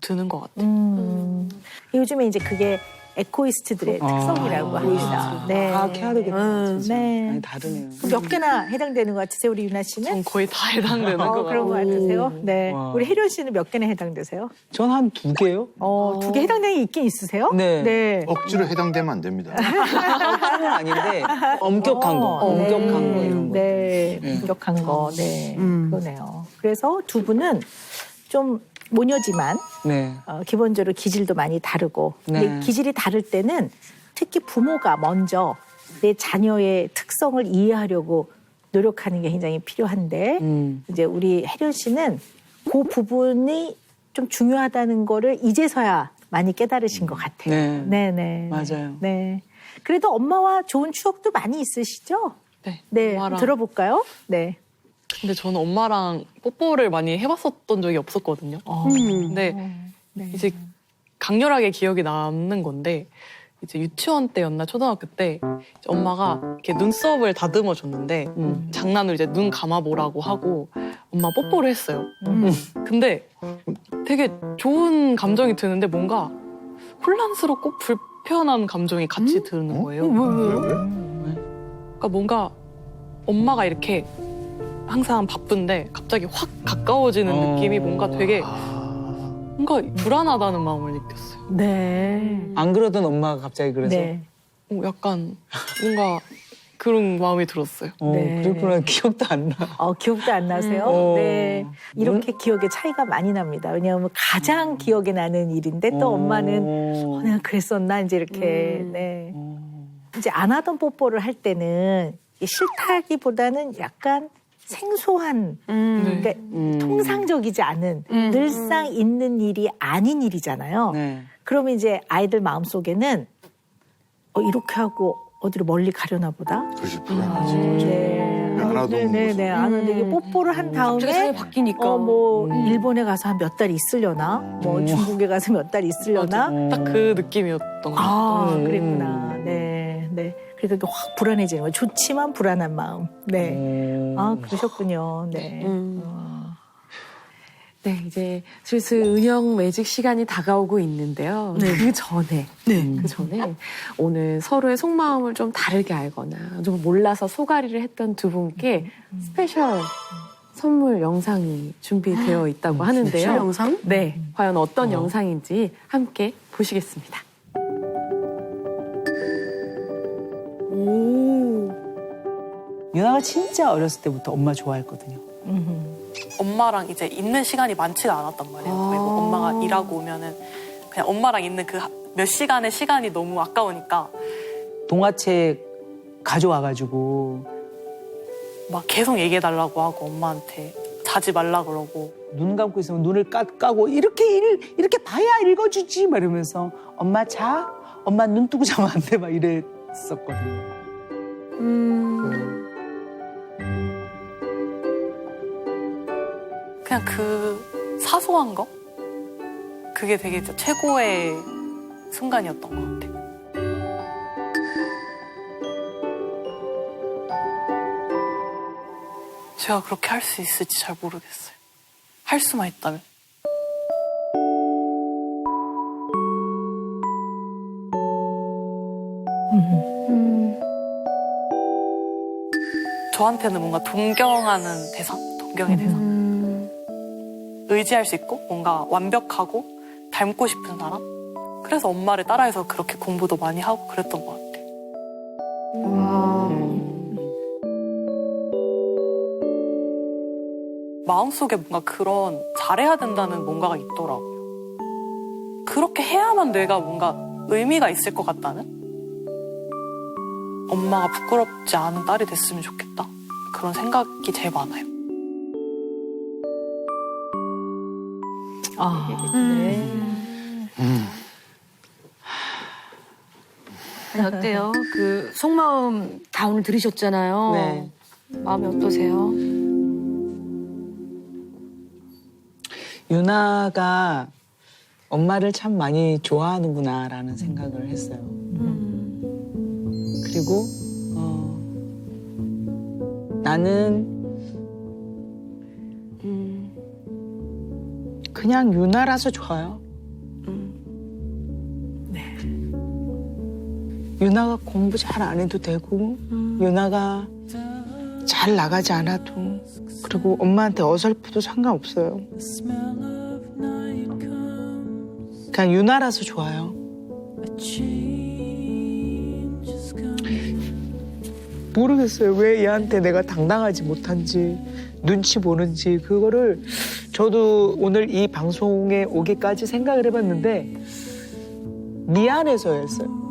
드는 것 같아요. 요즘에 이제 그게 에코이스트들의 특성이라고 합니다. 네. 다 해야 되겠다. 진짜. 네. 많이 다르네요. 몇 개나 해당되는 것 같으세요, 우리 유나 씨는? 전 거의 다 해당되는 것 같아요. 그런 것 같으세요? 네. 와. 우리 혜련 씨는 몇 개나 해당되세요? 전 한 2개요? 2개 해당되는 게 있긴 있으세요? 네. 네. 억지로 해당되면 안 됩니다. 그건 아닌데 엄격한 거, 엄격한 거 이런 거. 네. 네. 엄격한 거. 네. 그러네요. 그래서 두 분은 좀 모녀지만 네. 기본적으로 기질도 많이 다르고 네. 근데 기질이 다를 때는 특히 부모가 먼저 내 자녀의 특성을 이해하려고 노력하는 게 굉장히 필요한데 이제 우리 혜련 씨는 그 부분이 좀 중요하다는 거를 이제서야 많이 깨달으신 것 같아요. 네. 네. 맞아요. 네. 그래도 엄마와 좋은 추억도 많이 있으시죠? 네. 네. 엄마랑. 한번 들어볼까요? 네. 근데 저는 엄마랑 뽀뽀를 많이 해봤었던 적이 없었거든요. 근데 이제 강렬하게 기억이 남는 건데 이제 유치원 때였나 초등학교 때 이제 엄마가 이렇게 눈썹을 다듬어 줬는데 장난으로 이제 눈 감아보라고 하고 엄마 뽀뽀를 했어요. 근데 되게 좋은 감정이 드는데 뭔가 혼란스럽고 불편한 감정이 같이 드는 거예요. 그러니까 뭔가 엄마가 이렇게 항상 바쁜데 갑자기 확 가까워지는 느낌이 뭔가 되게 뭔가 불안하다는 마음을 느꼈어요. 네. 안 그러던 엄마가 갑자기 그래서. 네. 약간 뭔가 그런 마음이 들었어요. 네. 그렇구나. 기억도 안 나. 기억도 안 나세요? 네. 이렇게 기억의 차이가 많이 납니다. 왜냐하면 가장 기억에 나는 일인데 또 엄마는 내가 그랬었나 이제 이렇게 네. 이제 안 하던 뽀뽀를 할 때는 싫다기보다는 약간 생소한 그러니까 통상적이지 않은 늘상 있는 일이 아닌 일이잖아요. 네. 그러면 이제 아이들 마음속에는 이렇게 하고 어디로 멀리 가려나 보다. 그렇지, 불안하지. 네. 안 하던 네. 안 하는데 이게 뽀뽀를 한 갑자기 다음에 삶이 바뀌니까. 뭐 일본에 가서 한 몇 달 있으려나, 뭐 중국에 가서 몇 달 있으려나. 딱 그 느낌이었던 것 같아요. 그랬구나. 네. 그러니까 이게 확 불안해지는 거예요. 좋지만 불안한 마음. 네. 그러셨군요. 네. 네, 이제 슬슬 은영 매직 시간이 다가오고 있는데요. 그 전에 오늘 서로의 속마음을 좀 다르게 알거나 좀 몰라서 소가리를 했던 두 분께 스페셜 선물 영상이 준비되어 있다고 하는데요. 스페셜 영상? 네, 과연 어떤 영상인지 함께 보시겠습니다. 유나가 진짜 어렸을 때부터 엄마 좋아했거든요. 엄마랑 이제 있는 시간이 많지가 않았단 말이에요. 거의 뭐 엄마가 일하고 오면은 그냥 엄마랑 있는 그 몇 시간의 시간이 너무 아까우니까 동화책 가져와가지고 막 계속 얘기해달라고 하고 엄마한테 자지 말라 그러고 눈 감고 있으면 눈을 까고 이렇게 봐야 읽어주지 막 이러면서 엄마 자? 엄마 눈 뜨고 자면 안 돼 막 이랬었거든요. 그냥 그 사소한 거? 그게 되게 진짜 최고의 순간이었던 것 같아요. 제가 그렇게 할 수 있을지 잘 모르겠어요. 할 수만 있다면. 저한테는 뭔가 동경하는 대상? 동경의 대상? 의지할 수 있고 뭔가 완벽하고 닮고 싶은 사람? 그래서 엄마를 따라해서 그렇게 공부도 많이 하고 그랬던 것 같아요. 마음속에 뭔가 그런 잘해야 된다는 뭔가가 있더라고요. 그렇게 해야만 내가 뭔가 의미가 있을 것 같다는? 엄마가 부끄럽지 않은 딸이 됐으면 좋겠다. 그런 생각이 제일 많아요. 어때요? 그 속마음 다 오늘 들으셨잖아요. 네. 마음이 어떠세요? 유나가 엄마를 참 많이 좋아하는구나라는 생각을 했어요. 그리고 나는 그냥 유나라서 좋아요. 유나가 공부 잘 안 해도 되고 유나가 잘 나가지 않아도 그리고 엄마한테 어설프도 상관없어요. 그냥 유나라서 좋아요. 모르겠어요. 왜 얘한테 내가 당당하지 못한지 눈치 보는지 그거를 저도 오늘 이 방송에 오기까지 생각을 해봤는데 미안해서였어요.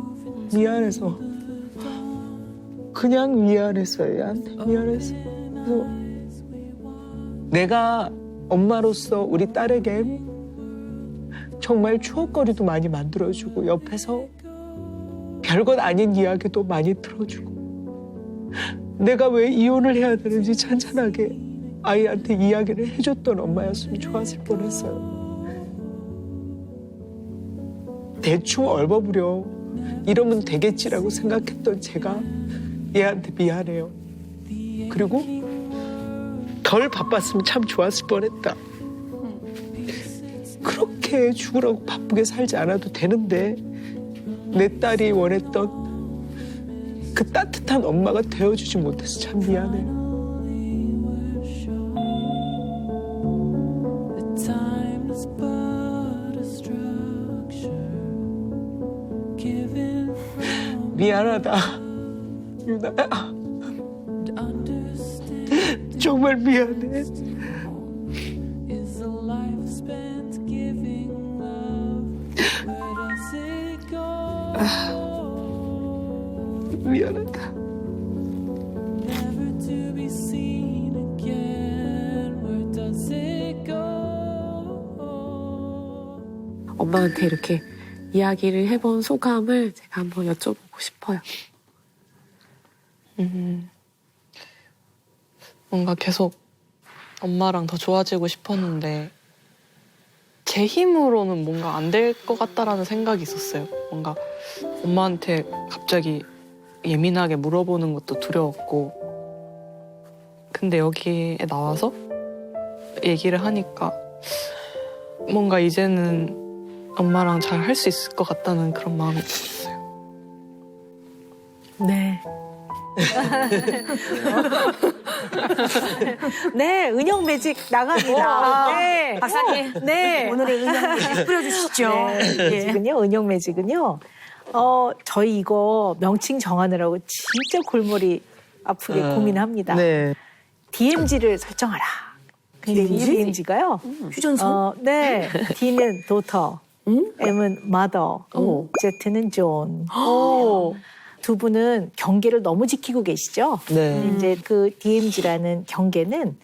미안해서 그냥 미안했어요. 얘한테 미안했어. 그래서 내가 엄마로서 우리 딸에게 정말 추억거리도 많이 만들어주고 옆에서 별것 아닌 이야기도 많이 들어주고 내가 왜 이혼을 해야 되는지 찬찬하게 아이한테 이야기를 해줬던 엄마였으면 좋았을 뻔했어요. 대충 얼버무려 이러면 되겠지라고 생각했던 제가 얘한테 미안해요. 그리고 덜 바빴으면 참 좋았을 뻔했다. 그렇게 죽으라고 바쁘게 살지 않아도 되는데 내 딸이 원했던 그 따뜻한 엄마가 되어주지 못해서 참 미안해요. 미안하다, 유나야. 정말 미안해. 미안하다. 엄마한테 이렇게 이야기를 해본 소감을 제가 한번 여쭤보고 싶어요. 뭔가 계속 엄마랑 더 좋아지고 싶었는데 제 힘으로는 뭔가 안 될 것 같다라는 생각이 있었어요. 뭔가 엄마한테 갑자기 예민하게 물어보는 것도 두려웠고 근데 여기에 나와서 얘기를 하니까 뭔가 이제는 엄마랑 잘 할 수 있을 것 같다는 그런 마음이 들었어요. 네. 네, 은영 매직 나갑니다. 네. 박사님, 네. 오늘의 은영 매직 뿌려주시죠. 네, 매직은요, 은영 매직은요. 저희 이거 명칭 정하느라고 진짜 골머리 아프게 고민합니다. 네. DMZ를 설정하라. 근데 이 DMZ가요. 휴전선? 네. D는 daughter, M은 mother, Z는 John. 두 분은 경계를 너무 지키고 계시죠? 네. 이제 그 DMZ라는 경계는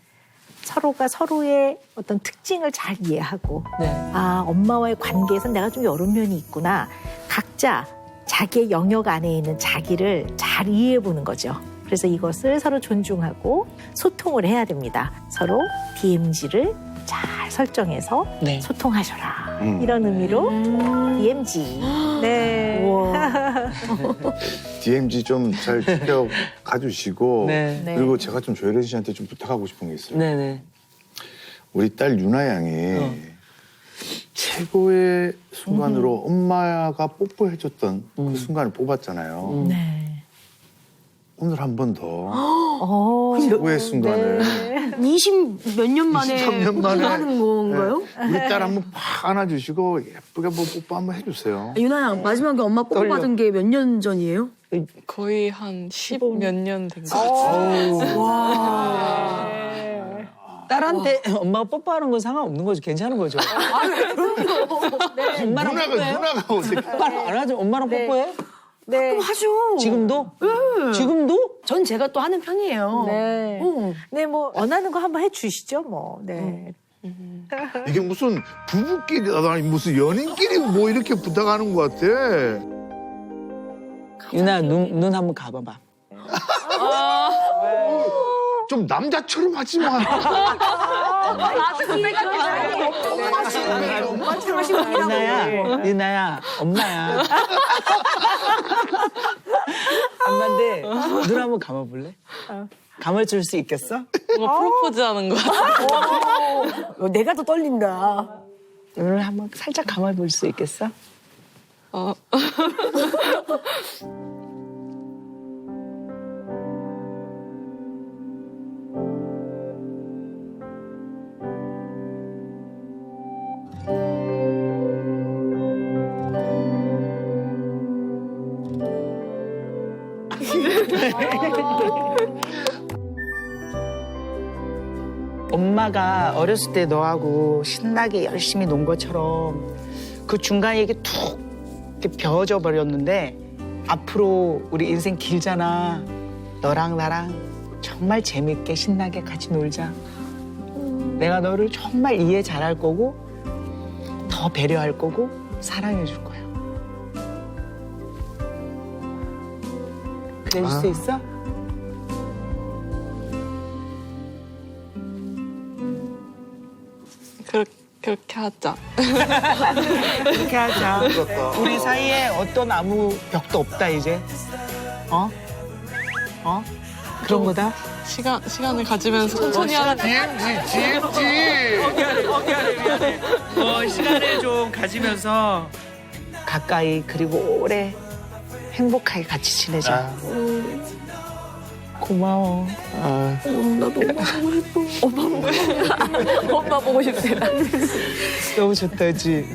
서로가 서로의 어떤 특징을 잘 이해하고 네. 아, 엄마와의 관계에서 내가 좀 이런 면이 있구나. 각자 자기의 영역 안에 있는 자기를 잘 이해해 보는 거죠. 그래서 이것을 서로 존중하고 소통을 해야 됩니다. 서로 DMZ를 잘 설정해서 네. 소통하셔라. 이런 의미로 DMZ. 네. DMZ 좀 잘 지켜 가주시고 네. 네. 그리고 제가 좀 조혜련 씨한테 좀 부탁하고 싶은 게 있어요. 네네. 우리 딸 유나 양이 최고의 순간으로 엄마가 뽀뽀해줬던 그 순간을 뽑았잖아요. 네. 오늘 한 번 더 어, 최고의 순간을 20 몇 년 만에 23년 만에 하는 건가요? 우리 딸 한번 팍 안아주시고 예쁘게 뭐 뽀뽀 한번 해주세요. 유나야, 마지막에 엄마 뽀뽀 떨려. 받은 게 몇 년 전이에요? 거의 한 10 몇 년 된 것 같아요. 딸한테 엄마가 뽀뽀하는 건 상관없는 거죠. 괜찮은 거죠. 엄마랑 뽀뽀해? 누나가 어떻게? 엄마랑 안 하죠. 엄마랑 네. 뽀뽀해? 그럼 하죠. 지금도? 지금도? 전 제가 또 하는 편이에요. 네. 응. 네, 뭐 원하는 거 한번 해주시죠, 뭐. 네. 이게 무슨 부부끼리 아니 무슨 연인끼리 뭐 이렇게 부탁하는 것 같아. 유나 눈 한번 가봐봐. 좀 남자처럼 하지 마. 유나야, 엄마야. 엄마인데 눈 한번 감아볼래? 감아줄 수 있겠어? 뭔가 프로포즈 하는 것 같아요. 내가 더 떨린다. 눈을 한번 살짝 감아볼 수 있겠어? 엄마가 어렸을 때 너하고 신나게 열심히 논 것처럼 그 중간에 이게 툭 이렇게 베어져 버렸는데 앞으로 우리 인생 길잖아. 너랑 나랑 정말 재밌게 신나게 같이 놀자. 내가 너를 정말 이해 잘할 거고 더 배려할 거고 사랑해 줄 거야. 그래줄 수 있어? 그렇게 하자. 그렇게 하자. 우리 사이에 어떤 아무 벽도 없다 이제. 어? 어? 그런 거다. 시간을 가지면서 천천히 하자. DMZ. 미안해. 시간을 좀 가지면서 가까이 그리고 오래 행복하게 같이 지내자. 고마워. 나도 엄마 보고 싶어. 엄마 보고 싶대. 너무 좋다, 그지?